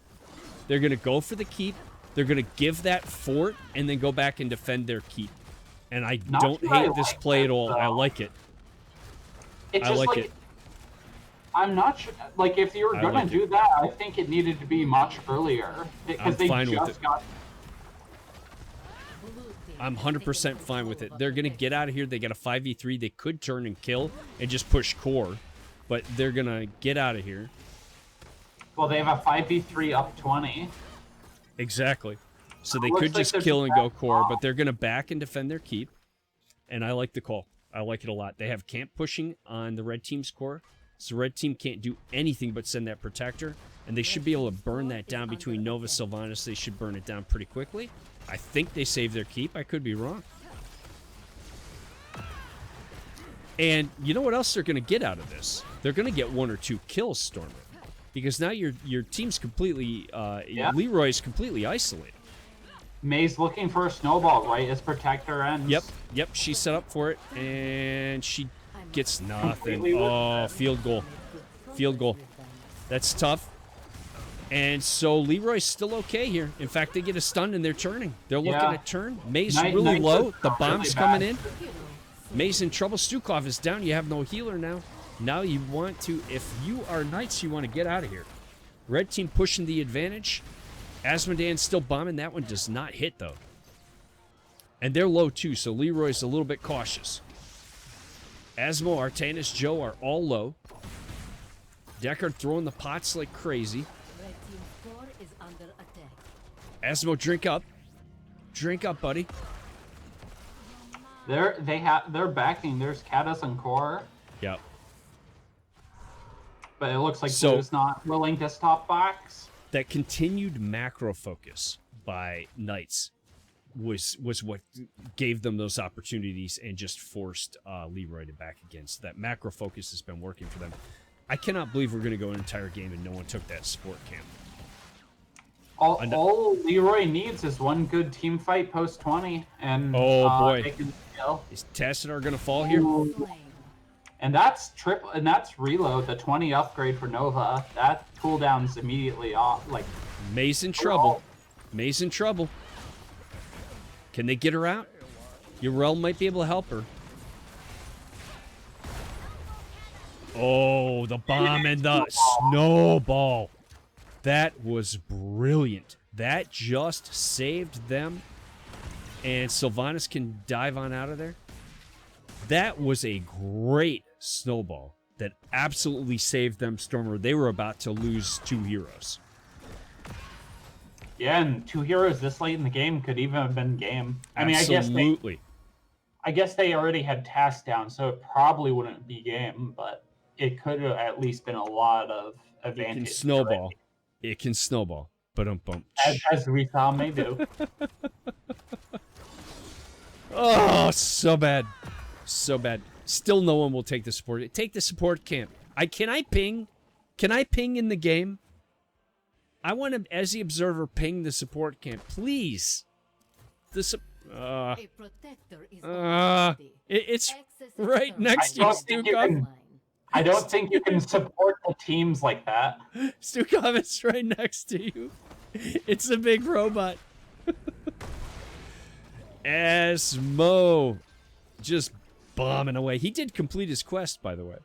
They're going to go for the keep. They're going to give that fort and then go back and defend their keep. And I don't hate this play at all. I like it. I like it. I'm not sure. Like, if you were going to do that, I think it needed to be much earlier. Because they just got... I'm 100% fine with it. They're going to get out of here. They got a 5v3. They could turn and kill and just push core. But they're going to get out of here. Well, they have a 5v3 up 20. Exactly. So they could just kill and go core, but they're going to back and defend their keep. And I like the call. I like it a lot. They have camp pushing on the red team's core. So the red team can't do anything but send that protector. And they should be able to burn that down between Nova Sylvanas. They should burn it down pretty quickly. I think they save their keep. I could be wrong. And you know what else they're going to get out of this? They're going to get 1 or 2 kills, Stormer. Because now your team's completely... Leeroy's completely isolated. May's looking for a snowball, right? As protector ends. Yep. She's set up for it, and she gets nothing. Completely Oh, field goal. Field goal. That's tough. And so Leeroy's still okay here. In fact, they get a stun and they're turning. They're looking to turn. May's really low. The bomb's coming in. May's in trouble. Stukov is down. You have no healer now. Now you want to, if you are Knights, you want to get out of here. Red team pushing the advantage. Asmodean's still bombing. That one does not hit, though. And they're low, too, so Leeroy's a little bit cautious. Asmo, Artanis, Joe are all low. Deckard throwing the pots like crazy. Asmo, drink up. Drink up, buddy. They're backing. There's Caddis and Core. Yep. But it looks like Blue's not willing to stop box. That continued macro focus by Knights was what gave them those opportunities and just forced Leeroy to back again. So that macro focus has been working for them. I cannot believe we're going to go an entire game and no one took that support camp. All Leeroy needs is one good team fight post 20, and boy, they can kill. Is Tassadar going to fall here? And that's reload, the 20 upgrade for Nova. That cooldown's immediately off. Like May's in trouble. May's in trouble. Can they get her out? Urel might be able to help her. Oh, the bomb and the snowball. That was brilliant. That just saved them. And Sylvanas can dive on out of there. That was a great snowball that absolutely saved them, Stormer. They were about to lose 2 heroes. Yeah, and 2 heroes this late in the game could even have been game. I mean, absolutely. I guess they already had tasks down, so it probably wouldn't be game, but it could have at least been a lot of advantage. It can snowball. Already. It can snowball. Ba-dum-bum. As we saw May do. Oh, so bad. So bad. Still no one will take the support. Take the support camp. Can I ping? Can I ping in the game? I want to, as the observer, ping the support camp. Please. It's right next to you, Stukov. I don't think you can support the teams like that. Stukov is right next to you. It's a big robot. Asmo just bombing away. He did complete his quest, by the way.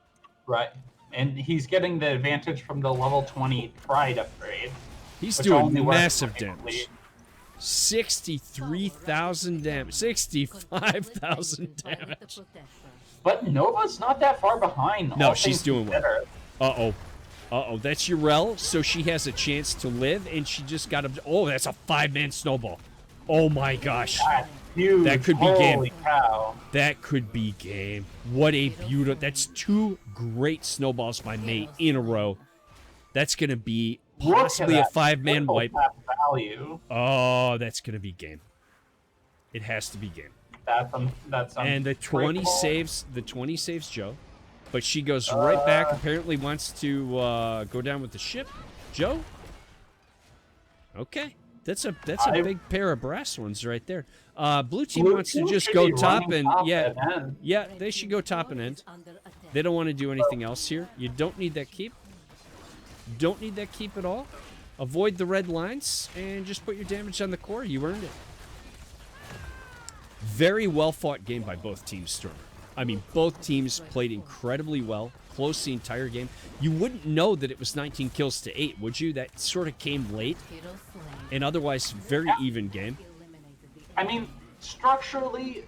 Right. And he's getting the advantage from the level 20 Pride upgrade. He's doing massive damage. 63,000 damage. 65,000 damage. But Nova's not that far behind. No, she's doing well. Uh-oh. Uh-oh, that's Urel, so she has a chance to live, and she just got a... Oh, that's a 5-man snowball. Oh, my gosh. Huge. That could be game. Holy cow. That could be game. What a beautiful... That's 2 great snowballs by May in a row. That's going to be possibly a 5-man wipe. Value. Oh, that's going to be game. It has to be game. That's and the 20 saves Joe. But she goes right back. Apparently wants to go down with the ship. Joe? Okay. That's a big pair of brass ones right there. Blue team wants to just go top and yeah, they should go top and end. They don't want to do anything else here. You don't need that keep. Don't need that keep at all. Avoid the red lines and just put your damage on the core. You earned it. Very well fought game by both teams, Stormer. I mean, both teams played incredibly well, close the entire game. You wouldn't know that it was 19 kills to 8, would you? That sort of came late. And otherwise, very even game. I mean, structurally,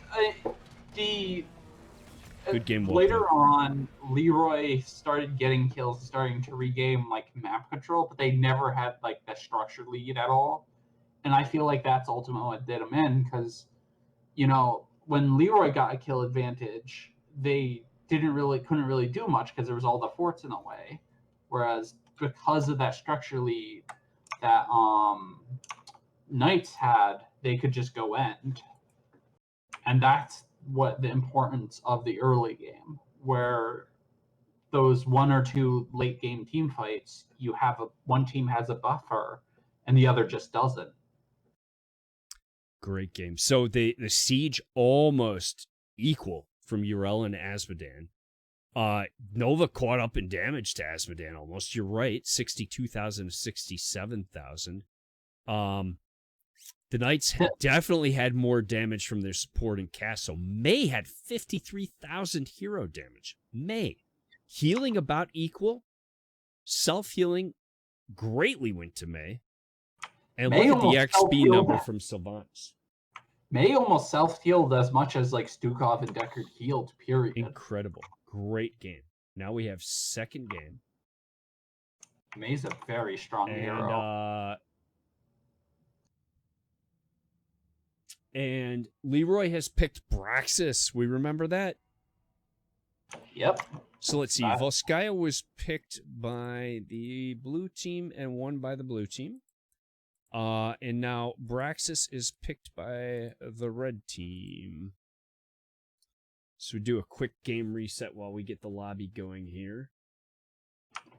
good game. Later on, Leeroy started getting kills, starting to regain like map control, but they never had like the structure lead at all. And I feel like that's ultimately what did them in, because, you know, when Leeroy got a kill advantage, they couldn't really do much because there was all the forts in the way. Whereas because of that structure lead that Knights had, they could just go end. And that's what the importance of the early game, where those 1 or 2 late game team fights, you have one team has a buffer and the other just doesn't. Great game. So the siege almost equal from Urel and Asmodan. Nova caught up in damage to Asmodan almost. You're right, 62,000 to 67,000. The Knights definitely had more damage from their support in Castle. May had 53,000 hero damage. May. Healing about equal. Self-healing greatly went to May. And May look at the XP number from Sylvanas. May almost self-healed as much as like Stukov and Deckard healed, period. Incredible. Great game. Now we have second game. May's a very strong hero. And Leeeroy has picked Braxis. We remember that? Yep. So let's see. Volskaya was picked by the blue team and won by the blue team. And now Braxis is picked by the red team. So we do a quick game reset while we get the lobby going here.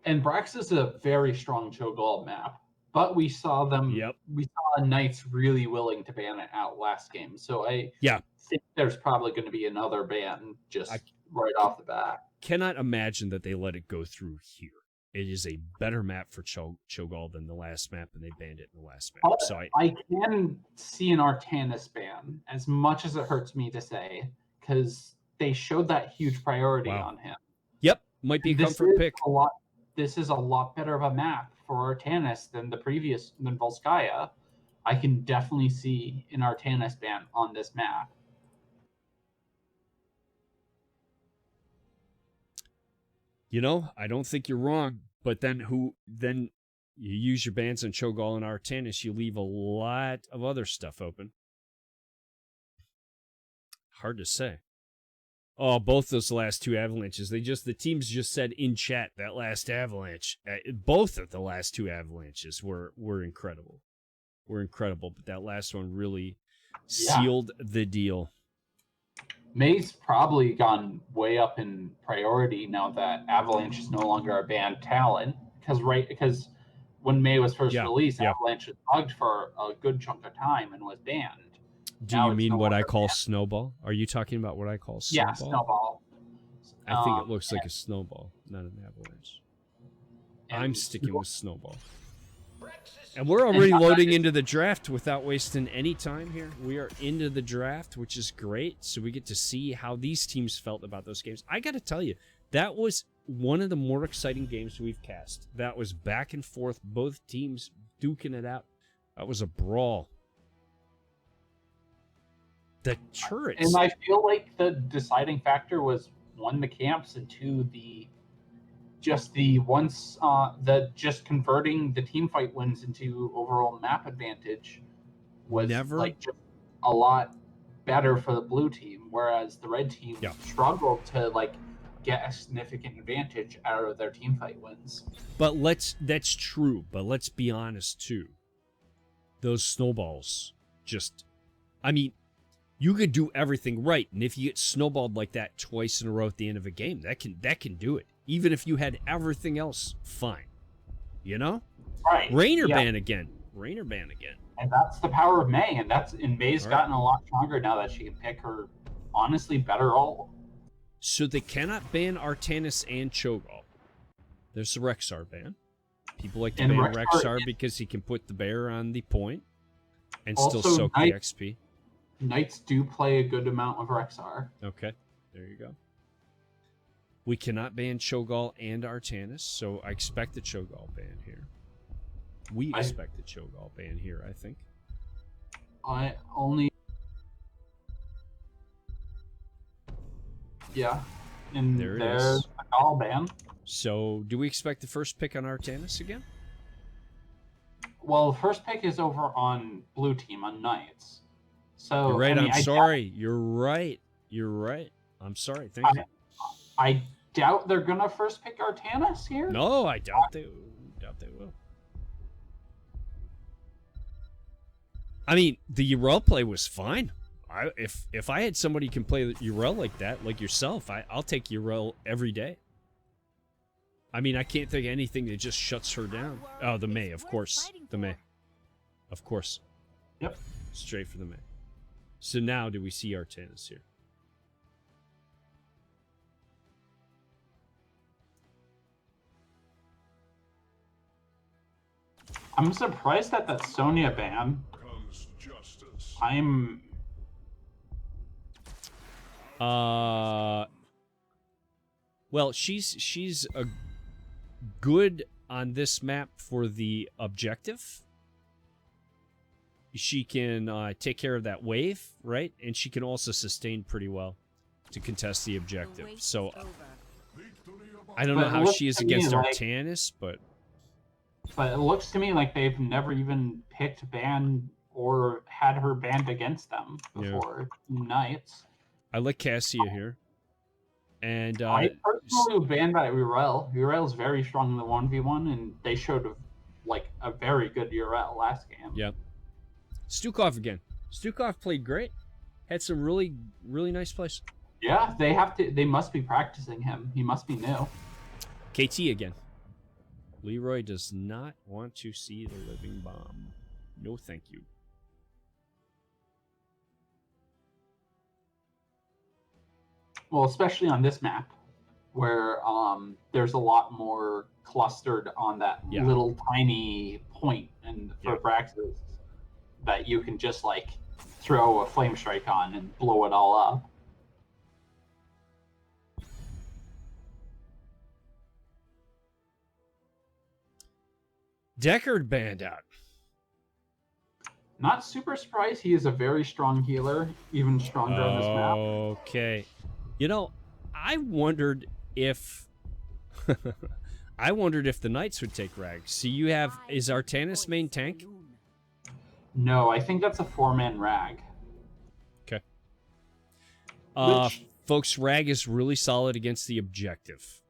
And Braxis is a very strong Cho'Gall map. But we saw them. Yep. We saw Knights really willing to ban it out last game. So I think there's probably going to be another ban right off the bat. Cannot imagine that they let it go through here. It is a better map for Cho'Gall than the last map, and they banned it in the last map. So I can see an Artanis ban, as much as it hurts me to say, because they showed that huge priority on him. Yep, might be a comfort pick. This is a lot better of a map for Artanis than Volskaya. I can definitely see an Artanis ban on this map. You know, I don't think you're wrong. But then you use your bans on Cho'Gall and Artanis, you leave a lot of other stuff open. Hard to say. Oh, both those last two avalanches. The teams just said in chat that last avalanche. Both of the last two avalanches were incredible. But that last one really sealed the deal. May's probably gone way up in priority now that Avalanche is no longer a banned talent. Because when May was first released, Avalanche was bugged for a good chunk of time and was banned. Do you mean what I call snowball? Are you talking about what I call snowball? Yeah, snowball. I think it looks like a snowball, not an avalanche. I'm sticking with snowball. And we're already loading into the draft without wasting any time here. We are into the draft, which is great. So we get to see how these teams felt about those games. I got to tell you, that was one of the more exciting games we've cast. That was back and forth, both teams duking it out. That was a brawl. The turrets. And I feel like the deciding factor was, one, the camps, and two, just converting the team fight wins into overall map advantage was just a lot better for the blue team, whereas the red team struggled to get a significant advantage out of their team fight wins. But that's true, but let's be honest too. Those snowballs you could do everything right, and if you get snowballed like that twice in a row at the end of a game, that can do it. Even if you had everything else fine. You know? Right. Rainer ban again. And that's the power of May, and May's gotten a lot stronger now that she can pick her honestly better role. So they cannot ban Artanis and Cho'Gall. There's the Rexar ban. People like to ban Rexar because he can put the bear on the point and also, still soak the XP. Knights do play a good amount of Rexar. Okay, there you go. We cannot ban Cho'Gall and Artanis, so I expect the Cho'Gall ban here. We expect the Cho'Gall ban here, I think. And there it there's is. A Gall ban. So, do we expect the first pick on Artanis again? Well, the first pick is over on blue team, on Knights. So you're right. I'm sorry. You're right. I'm sorry. Thank you. I doubt they're gonna first pick Artanis here. No, I doubt they will. I mean, the Urel play was fine. If I had somebody who can play Urel like that, like yourself, I'll take Urel every day. I mean, I can't think of anything that just shuts her down. Oh, the May, of course. The May. Of course. Yep. Straight for the May. So now do we see Artanis here? I'm surprised at that Sonya ban. I'm... Well, she's a good on this map for the objective. She can take care of that wave, right? And she can also sustain pretty well to contest the objective. So I don't know how she is against Artanis, but it looks to me like they've never even picked ban or had her banned against them before. Yeah. Knights. I like Cassia here. And I personally would ban that Leeeroy. Leeeroy is very strong in the 1v1, and they showed a very good Leeeroy last game. Yep. Stukov again. Stukov played great. Had some really, really nice plays. Yeah, they must be practicing him. He must be new. KT again. Leeeroy does not want to see the living bomb. No, thank you. Well, especially on this map, where there's a lot more clustered on that little tiny point, and for Braxis, that you can just throw a flame strike on and blow it all up. Deckard banned out. Not super surprised. He is a very strong healer, even stronger on this map. Okay. You know, I wondered if the Knights would take Rag. So you have, is Artanis main tank? No, I think that's a 4-man Rag. Okay. Folks, Rag is really solid against the objective.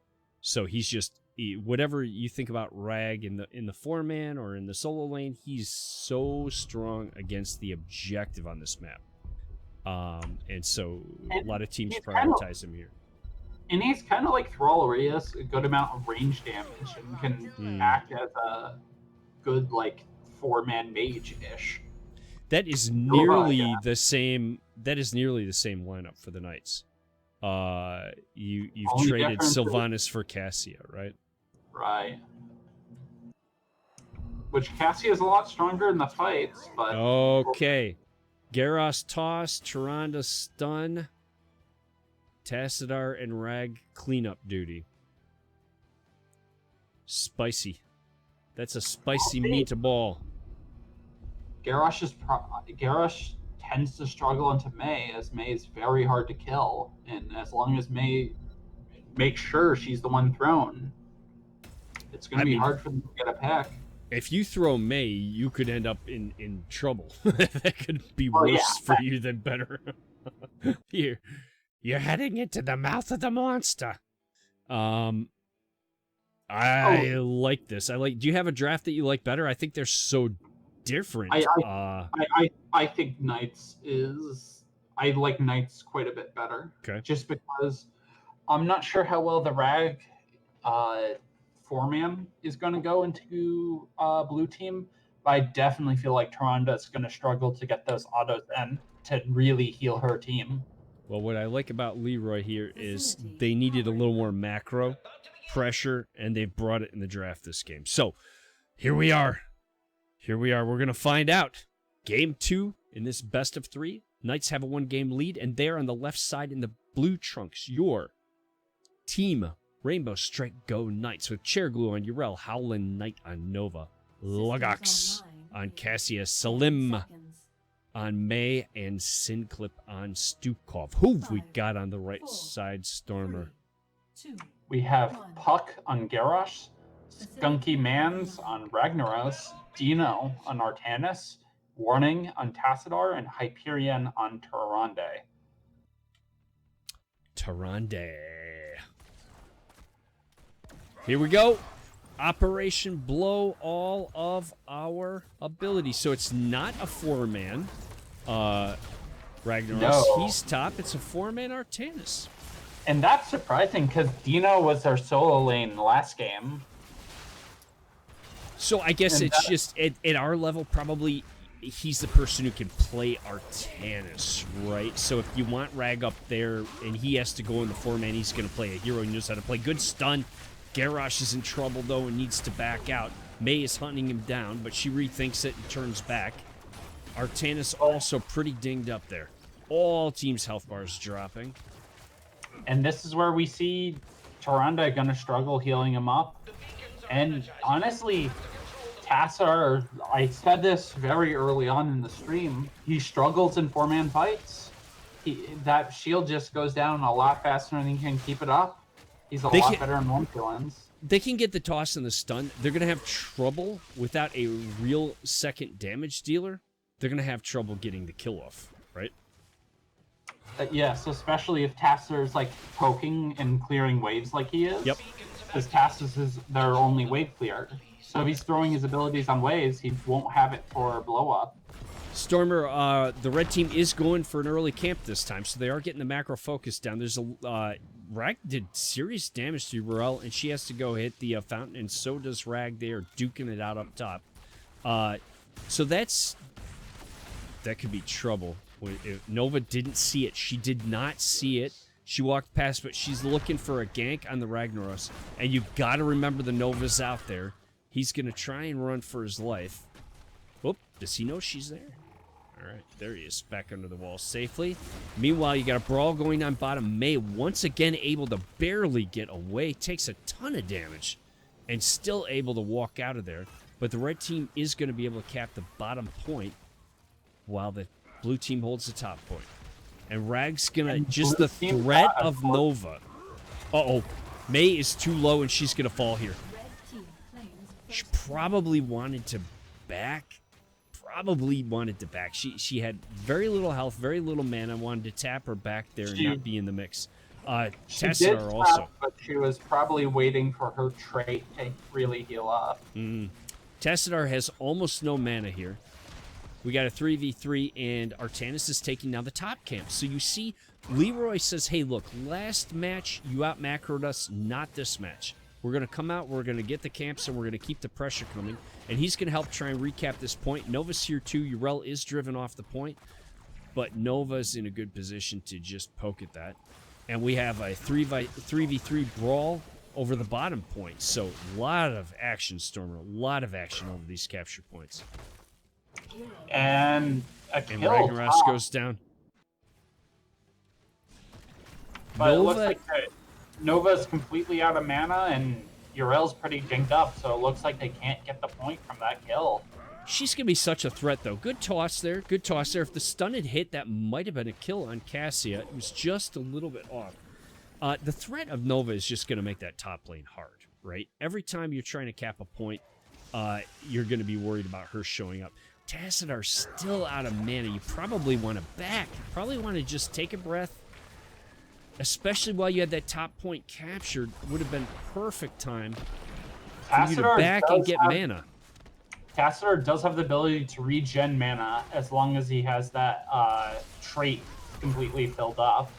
So he's just whatever you think about Rag in the 4-man or in the solo lane, he's so strong against the objective on this map. And so a lot of teams prioritize him here. And he's kind of like Thrallarius, a good amount of range damage, and can act as a good 4-man mage-ish. That is nearly the same. That is nearly the same lineup for the Knights. You've traded Sylvanas for Cassia, right? Right. Which Cassia is a lot stronger in the fights, but okay. Garros toss, Tyrande stun, Tassadar and Rag cleanup duty. Spicy. That's a spicy meatball. Garrosh tends to struggle into Mei, as Mei is very hard to kill, and as long as Mei makes sure she's the one thrown, it's going to be hard for them to get a pick. If you throw Mei, you could end up in trouble. That could be worse for you than better. You're heading into the mouth of the monster. I like this. Do you have a draft that you like better? I think they're so different. I think Knights is... I like Knights quite a bit better. Okay. Just because I'm not sure how well the Rag 4-man is going to go into blue team, but I definitely feel like Tyrande is going to struggle to get those autos in to really heal her team. Well, what I like about Leeeroy here is they needed a little more macro pressure, and they've brought it in the draft this game. So, here we are. We're going to find out. Game 2 in this best of 3. Knights have a 1-game lead, and there on the left side in the blue trunks, your team, Rainbow Strike Go Knights, with Chair Glue on Yrel, Howlin' Knight on Nova, Lugox on Cassia, Salim on Mei, and Sinclip on Stukov. Who have we got on the right side, Stormer? We have Puck on Garrosh, Skunky Mans on Ragnaros, Dino on Artanis, Warning on Tassadar, and Hyperion on Tyrande. Here we go. Operation blow all of our abilities. So it's not a 4-man Ragnaros. No. He's top. It's a 4-man Artanis. And that's surprising because Dino was our solo lane last game. So I guess it's just at our level, probably he's the person who can play Artanis, right? So if you want Rag up there and he has to go in the 4-man, he's going to play a hero who knows how to play. Good stun. Garrosh is in trouble, though, and needs to back out. Mei is hunting him down, but she rethinks it and turns back. Artanis also pretty dinged up there. All teams' health bars dropping. And this is where we see Tyrande going to struggle healing him up. And honestly, Tassar, I said this very early on in the stream, he struggles in 4-man fights. That shield just goes down a lot faster than he can keep it up. He's a lot better in 1-kills. They can get the toss and the stun. They're going to have trouble without a real second damage dealer. They're going to have trouble getting the kill off, right? Yes, especially if Tassar's like poking and clearing waves like he is. Yep. Because Tassar's is their only wave clear. So if he's throwing his abilities on waves, he won't have it for blow up. Stormer, the red team is going for an early camp this time, so they are getting the macro focus down. There's a Rag did serious damage to Ruel, and she has to go hit the fountain, and so does Rag. They are duking it out up top. So that could be trouble. If Nova didn't see it. She did not see it. She walked past, but she's looking for a gank on the Ragnaros. And you got to remember the Nova's out there. He's going to try and run for his life. Whoop, does he know she's there? All right, there he is, back under the wall safely. Meanwhile, you got a brawl going on bottom. Mei once again able to barely get away. Takes a ton of damage and still able to walk out of there. But the red team is going to be able to cap the bottom point while the blue team holds the top point. And Rag's gonna, just the threat of Nova. Uh-oh. Mei is too low and she's gonna fall here. She probably wanted to back. She had very little health, very little mana, wanted to tap her back there and not be in the mix. Tassadar also. But she was probably waiting for her trait to really heal up. Tassadar has almost no mana here. We got a 3v3, and Artanis is taking now the top camp. So you see, Leeroy says, hey, look, last match, you out-macroed us, not this match. We're going to come out, we're going to get the camps, and we're going to keep the pressure coming. And he's going to help try and recap this point. Nova's here, too. Urel is driven off the point, but Nova's in a good position to just poke at that. And we have a 3v3 brawl over the bottom point. So a lot of action, Stormer, a lot of action over these capture points. And a kill. And Ragnaros goes down. But Nova, it looks like Nova's completely out of mana, and Urel's pretty jinked up, so it looks like they can't get the point from that kill. She's going to be such a threat, though. Good toss there. Good toss there. If the stun had hit, that might have been a kill on Cassia. It was just a little bit off. The threat of Nova is just going to make that top lane hard, right? Every time you're trying to cap a point, you're going to be worried about her showing up. Tassadar's still out of mana. You probably want to back. Probably want to just take a breath. Especially while you had that top point captured. Would have been perfect time for you to back and get mana. Tassadar does have the ability to regen mana as long as he has that trait completely filled up.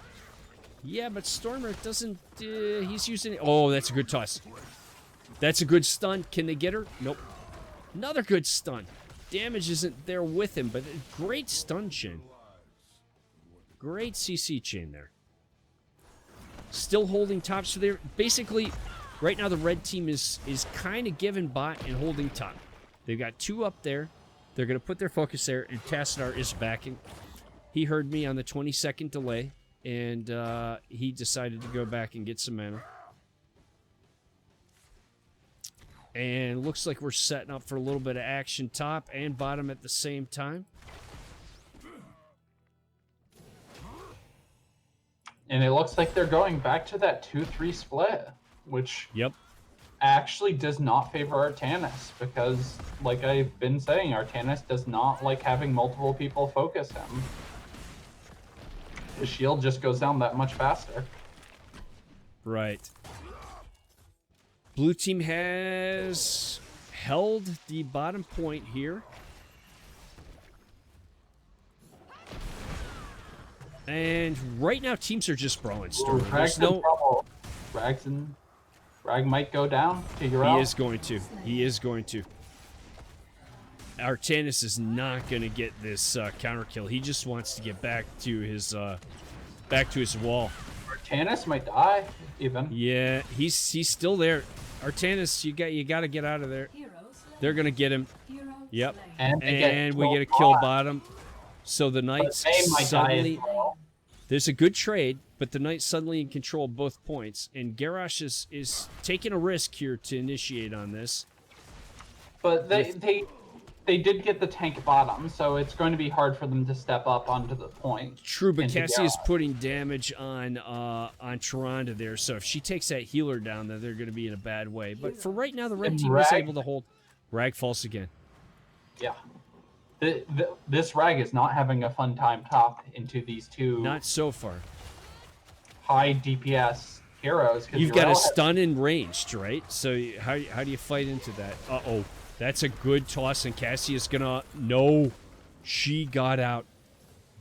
Yeah, but Stormer doesn't... he's using... Oh, that's a good toss. That's a good stun. Can they get her? Nope. Another good stun. Damage isn't there with him, but a great stun chain. Great CC chain there. Still holding top. So they're basically... Right now, the red team is kind of giving bot and holding top. They've got two up there. They're going to put their focus there, and Tassadar is backing. He heard me on the 20-second delay, and he decided to go back and get some mana. And looks like we're setting up for a little bit of action top and bottom at the same time. And it looks like they're going back to that 2-3 split, which actually does not favor Artanis because, like I've been saying, Artanis does not like having multiple people focus him. The shield just goes down that much faster. Right. Blue team has held the bottom point here. And right now, teams are just brawling. There's no... Rag might go down to Urel. He is going to. He is going to. Artanis is not going to get this counter kill. He just wants to get back to his wall. Artanis might die, even. Yeah, he's still there. Artanis, you got to get out of there. They're going to get him. Yep. And we get a kill bottom. So the Knights suddenly... There's a good trade, but the Knights suddenly in control of both points. And Garrosh is taking a risk here to initiate on this. But they did get the tank bottom, so it's going to be hard for them to step up onto the point. True, but Cassie is putting damage on Tyrande there, so if she takes that healer down, then they're going to be in a bad way. But for right now, the red team is able to hold. Rag falls again. Yeah. This Rag is not having a fun time top into these two. Not so far. High DPS heroes. You've got a stun in ranged, right? So how do you fight into that? Uh-oh. That's a good toss, and Cassie is gonna... No. She got out.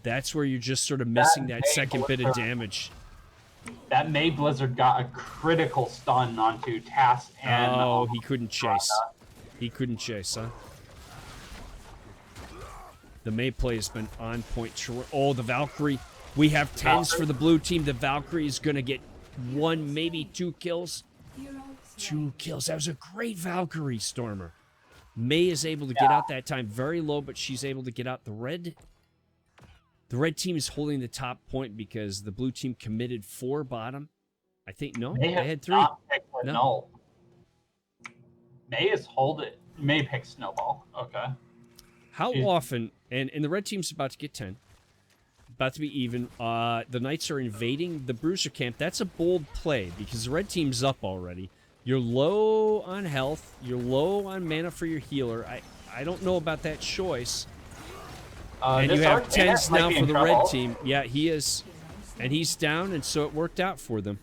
That's where you're just sort of missing that second bit of damage. That May Blizzard got a critical stun onto Tass and... Oh, he couldn't chase. He couldn't chase, huh? The May play has been on point. Oh, the Valkyrie. We have 10s for the blue team. The Valkyrie is going to get 1, maybe 2 kills. 2 kills. That was a great Valkyrie, Stormer. May is able to get out that time very low, but she's able to get out. The red team is holding the top point because the blue team committed 4 bottom. I think, no, they had 3. No. May is hold it. May pick Snowball. Okay. How often, and the red team's about to get 10, about to be even, the Knights are invading the Bruiser camp. That's a bold play because the red team's up already. You're low on health. You're low on mana for your healer. I don't know about that choice. And you have 10s now for the red team. Yeah, he is. And he's down, and so it worked out for them.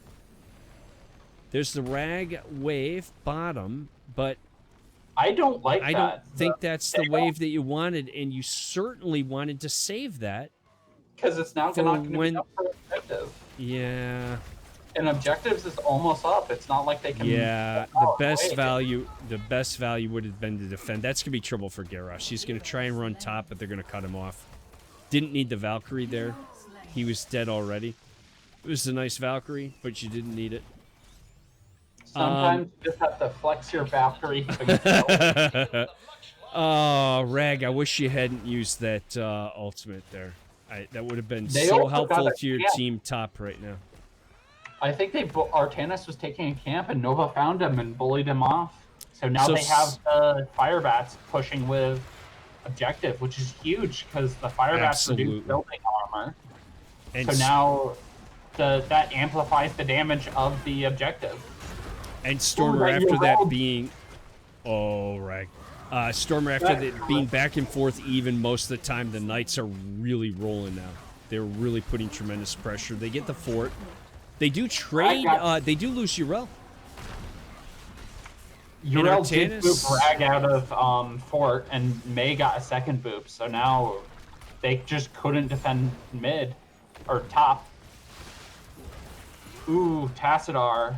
There's the Rag wave bottom, but... I don't like that. I don't think that's the wave that you wanted, and you certainly wanted to save that. Because it's now not going to be up for objective. Yeah. And objectives is almost up. It's not like they can... Yeah, the best value would have been to defend. That's going to be trouble for Garrosh. He's going to try and run top, but they're going to cut him off. Didn't need the Valkyrie there. He was dead already. It was a nice Valkyrie, but you didn't need it. Sometimes you just have to flex your Valkyrie. Oh, Rag, I wish you hadn't used that ultimate there. That would have been so helpful to your team top right now. I think Artanis was taking a camp and Nova found him and bullied him off. So now they have the Firebats pushing with objective, which is huge because the Firebats reduce building armor. And so now that amplifies the damage of the objective. And Stormer, after that being... Oh, Rag. Stormer, after that being back and forth even most of the time, the Knights are really rolling now. They're really putting tremendous pressure. They get the fort. They do trade... they do lose Yrel. Yrel did boop Rag out of fort, and May got a second boop. So now they just couldn't defend mid. Or top. Ooh, Tassadar.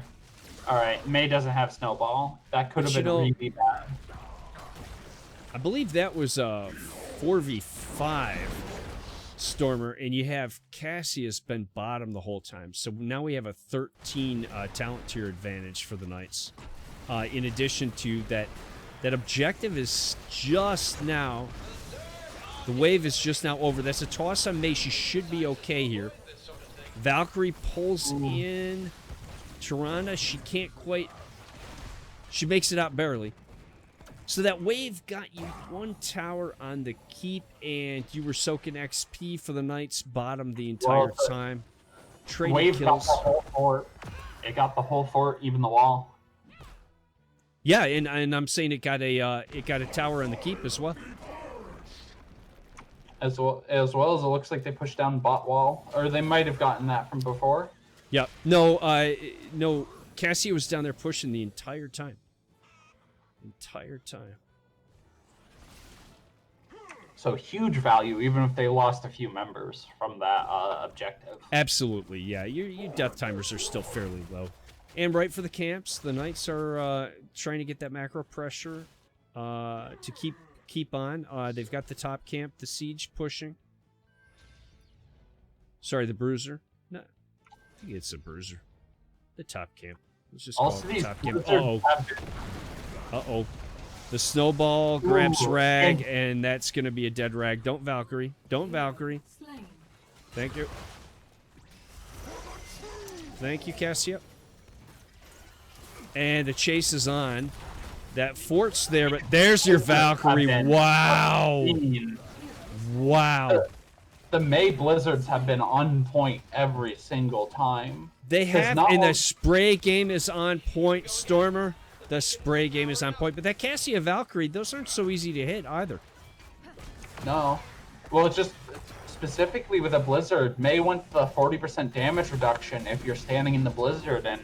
Alright, May doesn't have Snowball. That could have been really bad. I believe that was a 4v5 Stormer, and you have Cassius been bottom the whole time. So now we have a 13 talent tier advantage for the Knights. In addition to that objective is just now... The wave is just now over. That's a toss on May. She should be okay here. Valkyrie pulls in... Tyrande, she can't quite... She makes it out barely. So that wave got you 1 tower on the keep, and you were soaking XP for the Knights bottom the entire time. Trading wave kills. Got the whole fort. It got the whole fort, even the wall. Yeah, and I'm saying it got a tower on the keep as well. As well as it looks like they pushed down bot wall, or they might have gotten that from before. Yeah, no, Cassie was down there pushing the entire time. So huge value, even if they lost a few members from that objective. Absolutely, yeah. Your death timers are still fairly low. And right for the camps, the Knights are trying to get that macro pressure to keep keep on. They've got the top camp, the siege pushing. Sorry, the bruiser. No, I think it's a bruiser. The top camp. Let's just call it the top camp. Uh-oh. Uh-oh. The snowball grabs Rag, and that's going to be a dead Rag. Don't Valkyrie. Don't Valkyrie. Thank you. Thank you, Cassia. And the chase is on. That fort's there, but there's your Valkyrie. Wow. Wow. The May Blizzards have been on point every single time. They have, and the spray game is on point, Stormer. The spray game is on point, but that Cassia Valkyrie, those aren't so easy to hit either. No. Well, it's just specifically with a Blizzard, May went the 40% damage reduction if you're standing in the Blizzard, and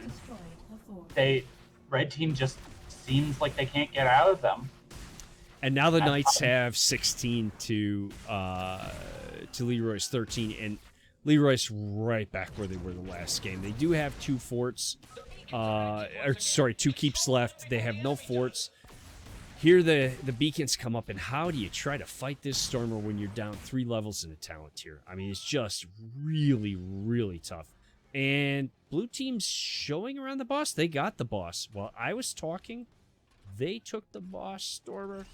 Red Team just seems like they can't get out of them. And now the Knights have 16 to Leeroy's 13, and Leeroy's right back where they were the last game. They do have 2 forts, two keeps left. They have no forts. Here the beacons come up, and how do you try to fight this Stormer when you're down 3 levels in a talent tier? I mean, it's just really, really tough. And blue team's showing around the boss. They got the boss. While I was talking, they took the boss, Stormer.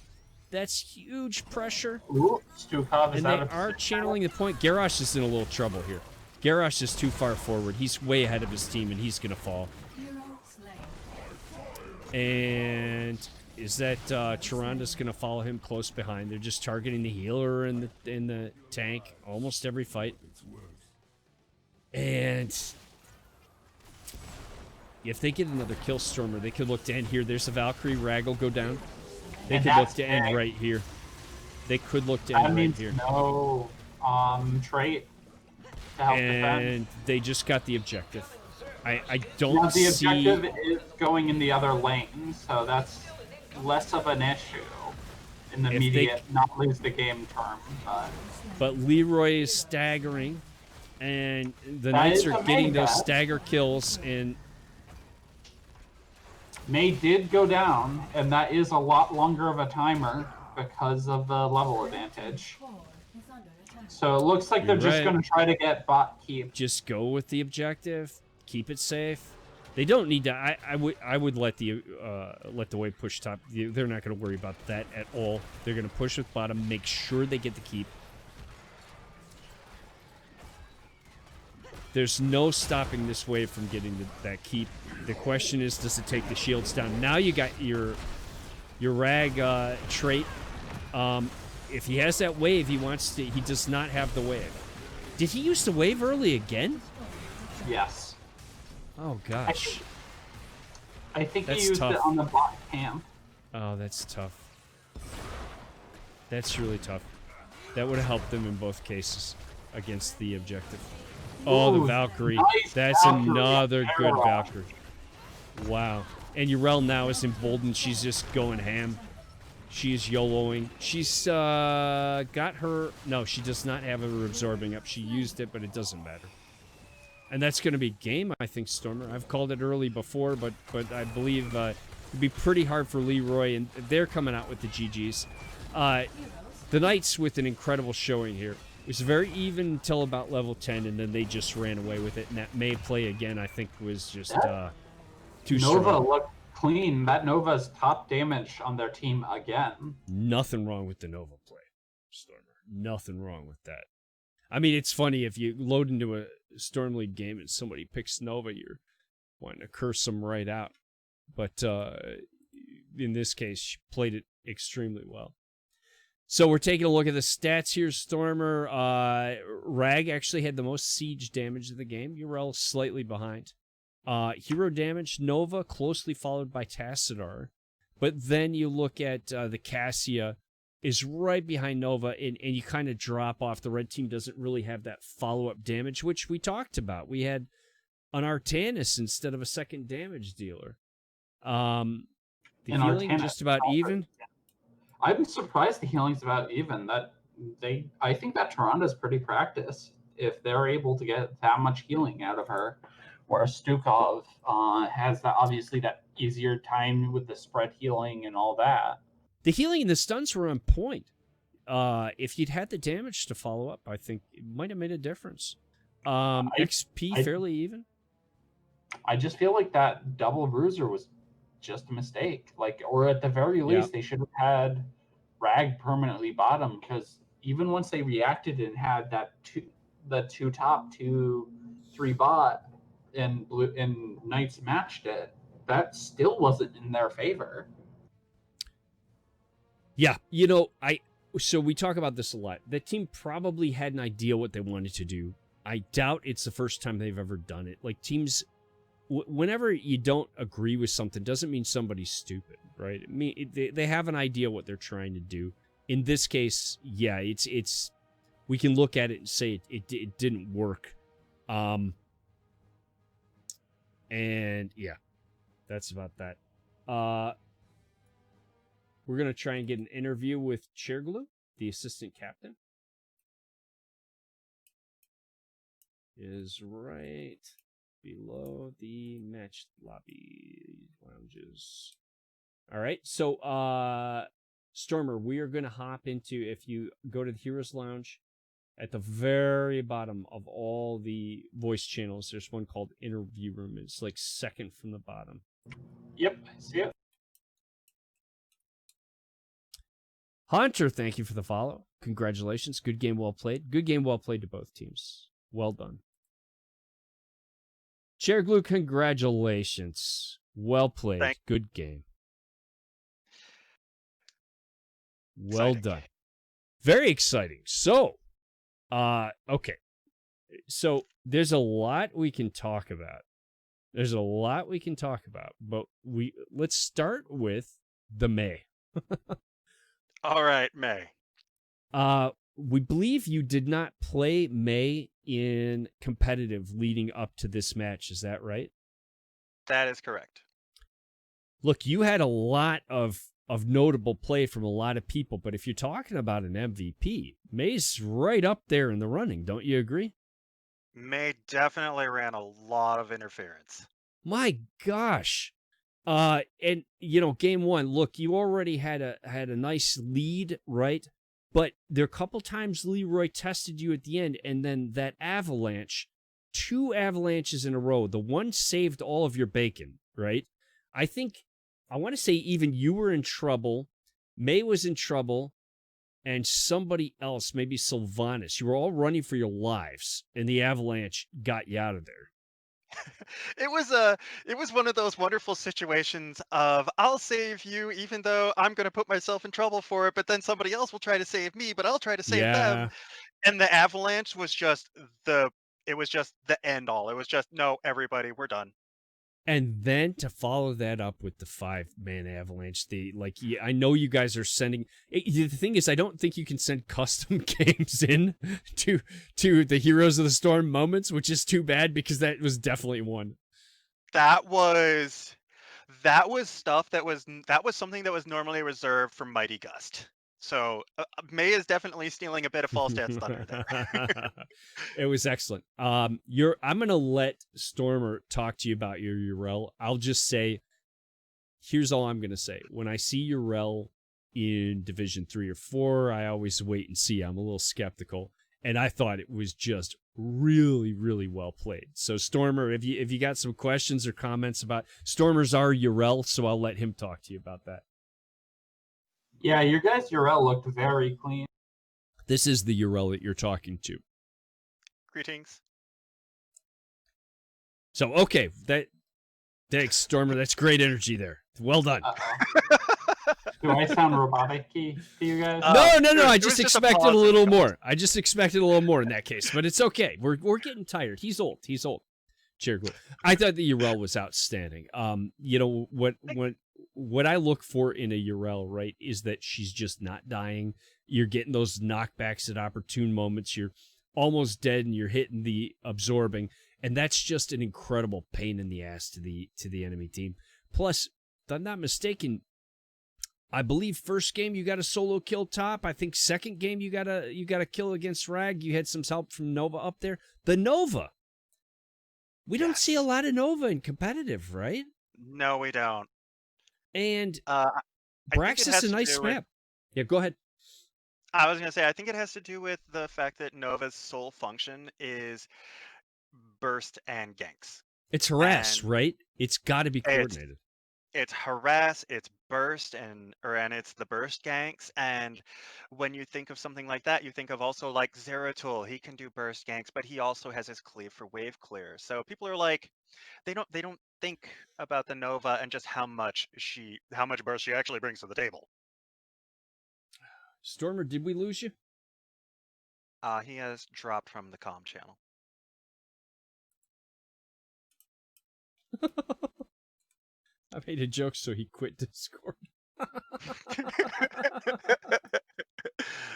That's huge pressure. Ooh, Stukov is and they are channeling the point. Garrosh is in a little trouble here. Garrosh is too far forward. He's way ahead of his team, and he's going to fall. And is that Charanda's going to follow him close behind? They're just targeting the healer and the tank almost every fight. And if they get another kill Stormer, they could look to end here. There's a Valkyrie. Rag will go down. They could look to end right here. They could look to end right here. No trait to help defend. And they just got the objective. I don't see... see... The objective is going in the other lane, so that's less of an issue in the immediate, not lose the game term. But Leeroy is staggering, and the Knights are getting those stagger kills, and... May did go down, and that is a lot longer of a timer because of the level advantage. So it looks like they're just going to try to get bot keep. Just go with the objective. Keep it safe. They don't need to. I would let the wave push top. They're not going to worry about that at all. They're going to push with bottom. Make sure they get the keep. There's no stopping this wave from getting that keep. The question is, does it take the shields down? Now you got your Rag trait. If he has that wave, he does not have the wave. Did he use the wave early again? Yes. Oh gosh. I think he used it on the bot camp. Oh, that's tough. That's really tough. That would have helped them in both cases against the objective. Oh, the Valkyrie. Nice That's Valkyrie. Another good Valkyrie. Wow. And Urel now is emboldened. She's just going ham. She's YOLOing. She's got her... No, she does not have her absorbing up. She used it, but it doesn't matter. And that's going to be game, I think, Stormer. I've called it early before, but I believe it'd be pretty hard for Leeroy, and they're coming out with the GGs. The Knights with an incredible showing here. It was very even until about level 10, and then they just ran away with it. And that May play again, I think, was just too strong. Nova looked clean. That Nova's top damage on their team again. Nothing wrong with the Nova play, Stormer. Nothing wrong with that. I mean, it's funny, if you load into a Storm League game and somebody picks Nova, you're wanting to curse them right out. But in this case, she played it extremely well. So we're taking a look at the stats here, Stormer. Rag actually had the most siege damage of the game. Urel slightly behind. Hero damage, Nova closely followed by Tassadar. But then you look at the Cassia is right behind Nova, and you kind of drop off. The red team doesn't really have that follow-up damage, which we talked about. We had an Artanis instead of a second damage dealer. The healing Artanis just about even. I'm surprised the healing's about even. I think that Taranda's pretty practiced if they're able to get that much healing out of her. Whereas Stukov has obviously that easier time with the spread healing and all that. The healing and the stuns were on point. If you'd had the damage to follow up, I think it might have made a difference. XP fairly even. I just feel like that double bruiser was just a mistake. Like, or at the very least, they should have had Rag permanently bottom, because even once they reacted and had the two top, 2-3 bot, and Knights matched it, that still wasn't in their favor. Yeah, so we talk about this a lot. The team probably had an idea what they wanted to do. I doubt it's the first time they've ever done it. Like, teams, whenever you don't agree with something, doesn't mean somebody's stupid, right? I mean, they have an idea what they're trying to do. In this case, yeah, it's we can look at it and say it didn't work. And yeah, that's about that. We're going to try and get an interview with Chairglue, the assistant captain. Is right below the match lobby lounges. All right, so Stormer, we are going to hop into, if you go to the Heroes Lounge, at the very bottom of all the voice channels, there's one called Interview Room. It's like second from the bottom. Yep, I see it. Hunter, thank you for the follow. Congratulations. Good game, well played. Good game, well played to both teams. Well done. Chairglue, congratulations. Well played. Good game. Well done. Very exciting. So, okay. So there's a lot we can talk about. But let's start with the May. All right, May. We believe you did not play May in competitive leading up to this match. Is that right? That is correct. Look, you had a lot of notable play from a lot of people, but if you're talking about an MVP, May's right up there in the running. Don't you agree? May definitely ran a lot of interference. My gosh. And game one, look, you already had a nice lead, right? But there are a couple times Leeeroy tested you at the end, and then that avalanche, 2 avalanches in a row, the one saved all of your bacon, right? I want to say even you were in trouble, May was in trouble, and somebody else, maybe Sylvanas. You were all running for your lives, and the avalanche got you out of there. It was one of those wonderful situations of, I'll save you even though I'm going to put myself in trouble for it, but then somebody else will try to save me, but I'll try to save them. And the avalanche was just the end all. It was just, no, everybody, we're done. And then to follow that up with the 5-man avalanche, I know you guys are sending. The thing is, I don't think you can send custom games in to the Heroes of the Storm moments, which is too bad because that was definitely one. That was stuff that was something that was normally reserved for Mighty Gust. So May is definitely stealing a bit of False Dad's thunder there. It was excellent. I'm going to let Stormer talk to you about your Urel. I'll just say, here's all I'm going to say. When I see Urel in Division 3 or 4, I always wait and see. I'm a little skeptical. And I thought it was just really, really well played. So Stormer, if you got some questions or comments about Stormer's our Urel, so I'll let him talk to you about that. Yeah, your guys' Urel looked very clean. This is the Urel that you're talking to. Greetings. So, okay, thanks, Stormer. That's great energy there. Well done. Do I sound robotic-y to you guys? No. I just expected a little more. I just expected a little more in that case, but it's okay. We're getting tired. He's old. Chairglue. I thought the Urel was outstanding. What I look for in a Urel, right, is that she's just not dying. You're getting those knockbacks at opportune moments. You're almost dead and you're hitting the absorbing, and that's just an incredible pain in the ass to the enemy team. Plus, if I'm not mistaken, I believe first game you got a solo kill top. I think second game you got a kill against Rag. You had some help from Nova up there. The Nova. We don't see a lot of Nova in competitive, right? No, we don't. And Brax is a nice map. Yeah, go ahead. I was going to say, I think it has to do with the fact that Nova's sole function is burst and ganks. It's harass, And right? It's got to be coordinated. It's harass, it's burst, and it's the burst ganks. And when you think of something like that, you think of also like Zeratul. He can do burst ganks, but he also has his cleave for wave clear. So people are like, they don't think about the Nova and just how much burst she actually brings to the table. Stormer, did we lose you? He has dropped from the comm channel. I made a joke, so he quit Discord.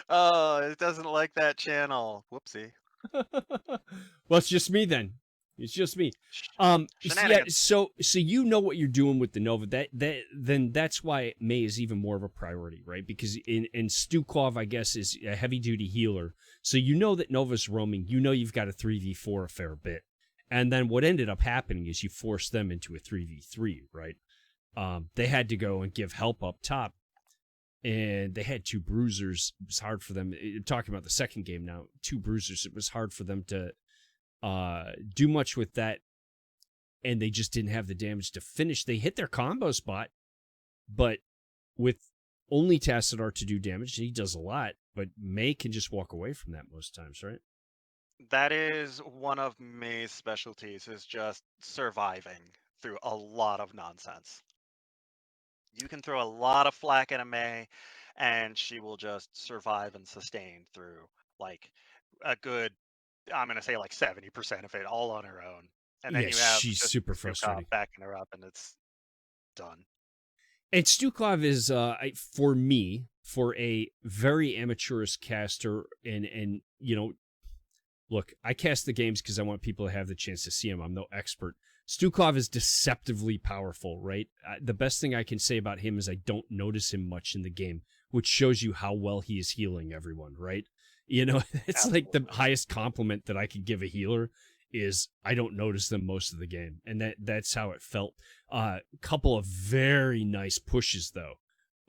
Oh, it doesn't like that channel. Whoopsie. Well, it's just me then. It's just me. Yeah, so you know what you're doing with the Nova. Then that's why May is even more of a priority, right? Because in Stukov, I guess, is a heavy duty healer. So you know that Nova's roaming. You know you've got a 3v4 a fair bit. And then what ended up happening is you forced them into a 3v3, right? They had to go and give help up top. And they had 2 bruisers. It was hard for them. I'm talking about the second game now. 2 bruisers. It was hard for them to do much with that. And they just didn't have the damage to finish. They hit their combo spot. But with only Tassadar to do damage, he does a lot. But May can just walk away from that most times, right? That is one of May's specialties, is just surviving through a lot of nonsense. You can throw a lot of flack at a May, and she will just survive and sustain through like a good, I'm going to say like 70% of it all on her own. And then you have she's just super frustrating. Backing her up, and it's done. And Stukov is, for me, for a very amateurist caster, and you know, look, I cast the games because I want people to have the chance to see them. I'm no expert. Stukov is deceptively powerful, right? The best thing I can say about him is I don't notice him much in the game, which shows you how well he is healing everyone, right? You know, it's Absolutely. like the highest compliment that I could give a healer is I don't notice them most of the game. And that's how it felt. Couple of very nice pushes, though,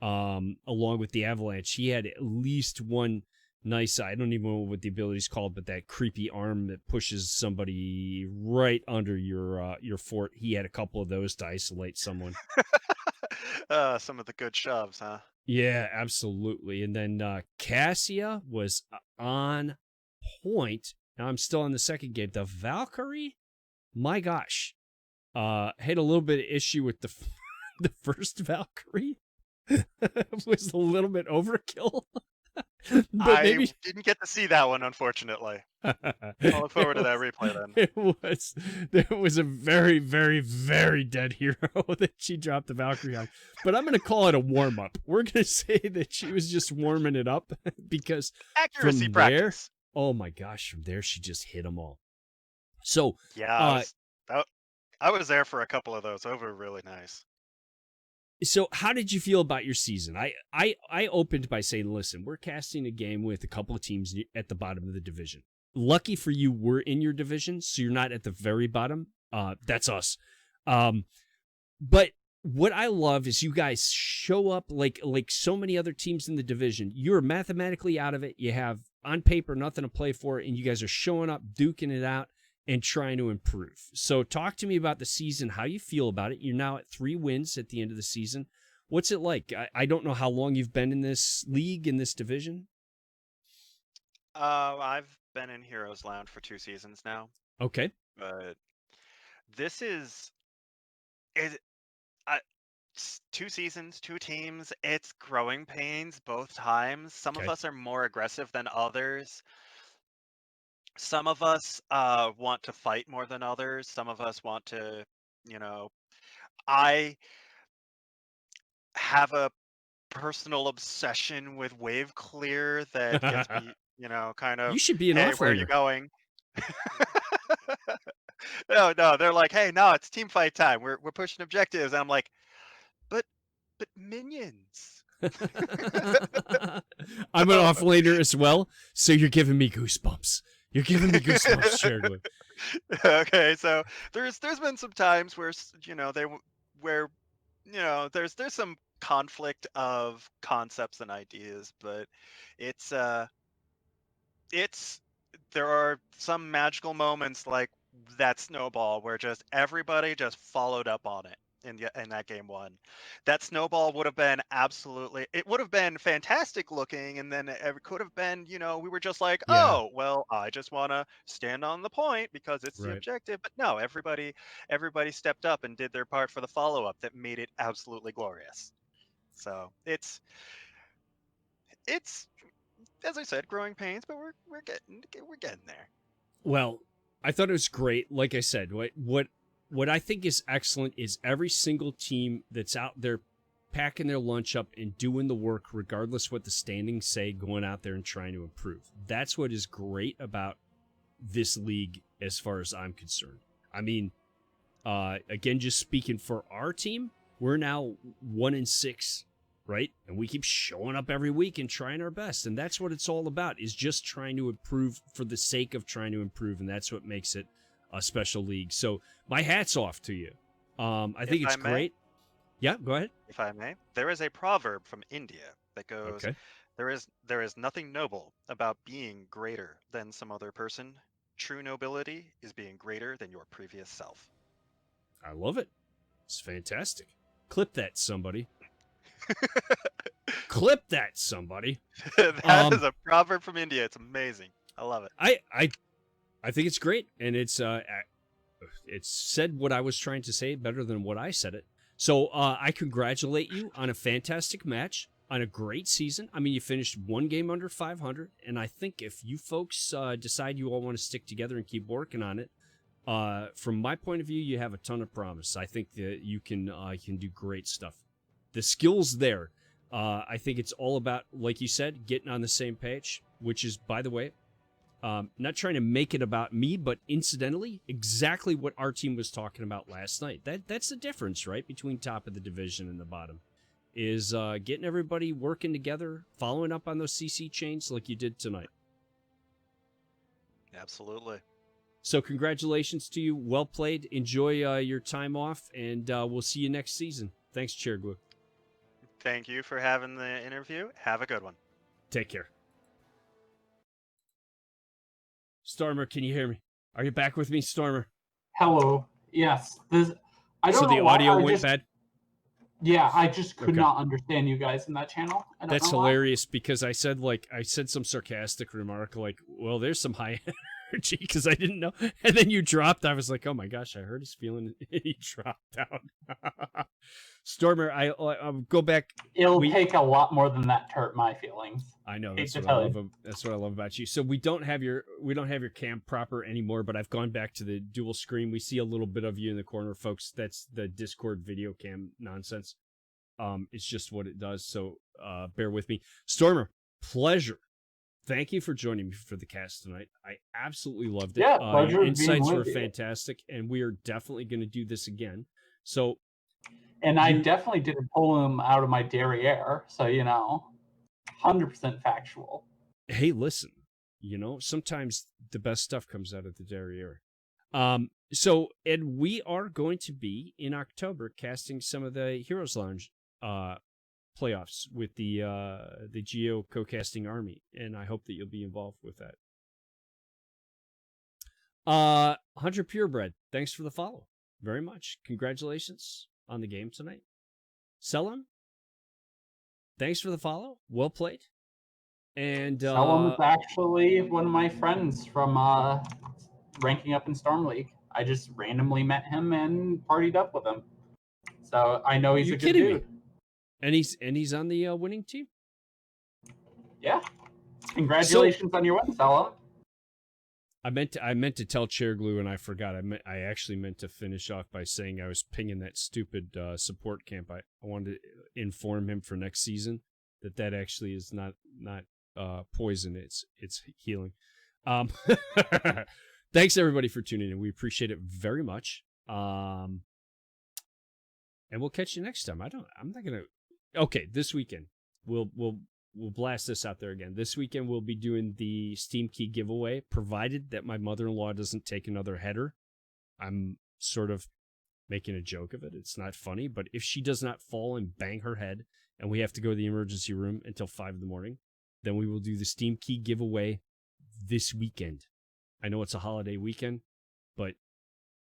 along with the Avalanche. He had at least one nice, I don't even know what the ability's called, but that creepy arm that pushes somebody right under your fort. He had a couple of those to isolate someone. Some of the good shoves, huh? Yeah, absolutely. And then Cassia was on point. Now I'm still in the second game. The Valkyrie, my gosh, had a little bit of issue with the the first Valkyrie. Was a little bit overkill. But I didn't get to see that one, unfortunately. I'll look forward to that replay then. It was a very, very, very dead hero that she dropped the Valkyrie on. But I'm going to call it a warm-up. We're going to say that she was just warming it up because accuracy from practice. There, oh my gosh, from there she just hit them all. So yeah, I was there for a couple of those. Those were really nice. So how did you feel about your season? I opened by saying, listen, we're casting a game with a couple of teams at the bottom of the division. Lucky for you, we're in your division, so you're not at the very bottom. That's us. But what I love is you guys show up like so many other teams in the division. You're mathematically out of it. You have, on paper, nothing to play for, and you guys are showing up, duking it out, and trying to improve. So talk to me about the season, how you feel about it. You're now at 3 wins at the end of the season. What's it like? I don't know how long you've been in this league, in this division. I've been in Heroes Lounge for 2 seasons now. Okay. But this is 2 seasons, 2 teams. It's growing pains both times. Some of us are more aggressive than others. Some of us want to fight more than others. Some of us want to, I have a personal obsession with wave clear that gets me, kind of, you should be an hey, offlaner. where are you going? No, they're like, hey, no, it's team fight time. We're pushing objectives. And I'm like, but minions. I'm an offlaner as well, so you're giving me goosebumps. You're giving me goosebumps, Chergler. Okay, so there's been some times where there's some conflict of concepts and ideas, but it's it's there are some magical moments like that snowball where just everybody just followed up on it in that game one. That snowball would have been it would have been fantastic looking, and then it could have been, we were just like, Yeah. oh, well, I just want to stand on the point because it's the Right. objective. But no, everybody stepped up and did their part for the follow up that made it absolutely glorious. So it's as I said, growing pains, but we're getting there. Well, I thought it was great. Like I said, what I think is excellent is every single team that's out there packing their lunch up and doing the work, regardless what the standings say, going out there and trying to improve. That's what is great about this league as far as I'm concerned. I mean, again, just speaking for our team, we're now 1-6, right? And we keep showing up every week and trying our best. And that's what it's all about, is just trying to improve for the sake of trying to improve. And that's what makes it a special league. So my hat's off to you. I think it's great. Yeah, go ahead. If I may, there is a proverb from India that goes, okay. There is nothing noble about being greater than some other person. True nobility is being greater than your previous self. I love it. It's fantastic. Clip that, somebody. Clip that, somebody. That is a proverb from India. It's amazing. I love it. I think it's great, and it's said what I was trying to say better than what I said it. So I congratulate you on a fantastic match, on a great season. I mean, you finished one game under 500, and I think if you folks decide you all want to stick together and keep working on it, from my point of view, you have a ton of promise. I think that you can do great stuff. The skill's there. I think it's all about, like you said, getting on the same page, which is, by the way, not trying to make it about me, but incidentally, exactly what our team was talking about last night. That's the difference, right, between top of the division and the bottom, is getting everybody working together, following up on those CC chains like you did tonight. Absolutely. So congratulations to you. Well played. Enjoy your time off, and we'll see you next season. Thanks, Chair Glue. Thank you for having the interview. Have a good one. Take care. Stormer, can you hear me? Are you back with me, Stormer? Hello. Yes. I don't know. So the audio went bad? Yeah, I just could not understand you guys in that channel. That's hilarious because I said some sarcastic remark like, well, there's some high energy because I didn't know. And then you dropped. I was like, oh my gosh, I heard his feeling. He dropped out. Stormer, I'll go back. It'll take a lot more than that to hurt my feelings. I know. That's what I love. That's what I love about you. So we don't have your cam proper anymore, but I've gone back to the dual screen. We see a little bit of you in the corner, folks. That's the Discord video cam nonsense. It's just what it does. So bear with me. Stormer, pleasure. Thank you for joining me for the cast tonight. I absolutely loved it. Yeah, pleasure. Your insights were fantastic, and we are definitely going to do this again. So. And I definitely didn't pull him out of my derriere, so 100% factual. Hey, listen, sometimes the best stuff comes out of the derriere. So, and we are going to be in October casting some of the Heroes Lounge playoffs with the Geo co-casting army, and I hope that you'll be involved with that. 100 Purebred, thanks for the follow, very much. Congratulations on the game tonight. Selim, thanks for the follow. Well played. And Selim is actually one of my friends from ranking up in Storm League. I just randomly met him and partied up with him. So I know he's a good dude. And he's on the winning team? Yeah. Congratulations on your win, Selim. I meant to tell Chair Glue and I forgot. I actually meant to finish off by saying I was pinging that stupid support camp. I wanted to inform him for next season that actually is not poison. It's healing. Thanks everybody for tuning in. We appreciate it very much. And we'll catch you next time. I'm not gonna. Okay, this weekend we'll blast this out there again. This weekend we'll be doing the Steam Key giveaway, provided that my mother-in-law doesn't take another header. I'm sort of making a joke of it. It's not funny, but if she does not fall and bang her head and we have to go to the emergency room until 5 a.m, then we will do the Steam Key giveaway this weekend. I know it's a holiday weekend, but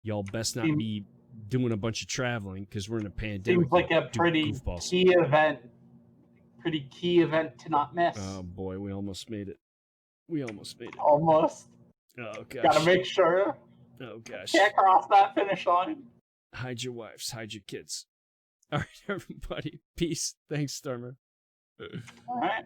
y'all best not be doing a bunch of traveling because we're in a pandemic. Seems like a pretty key event. Pretty key event to not miss. Oh boy, we almost made it. Almost. Oh gosh. Gotta make sure. Oh gosh. Can't cross that finish line. Hide your wives, hide your kids. All right, everybody. Peace. Thanks, Stormer. All right.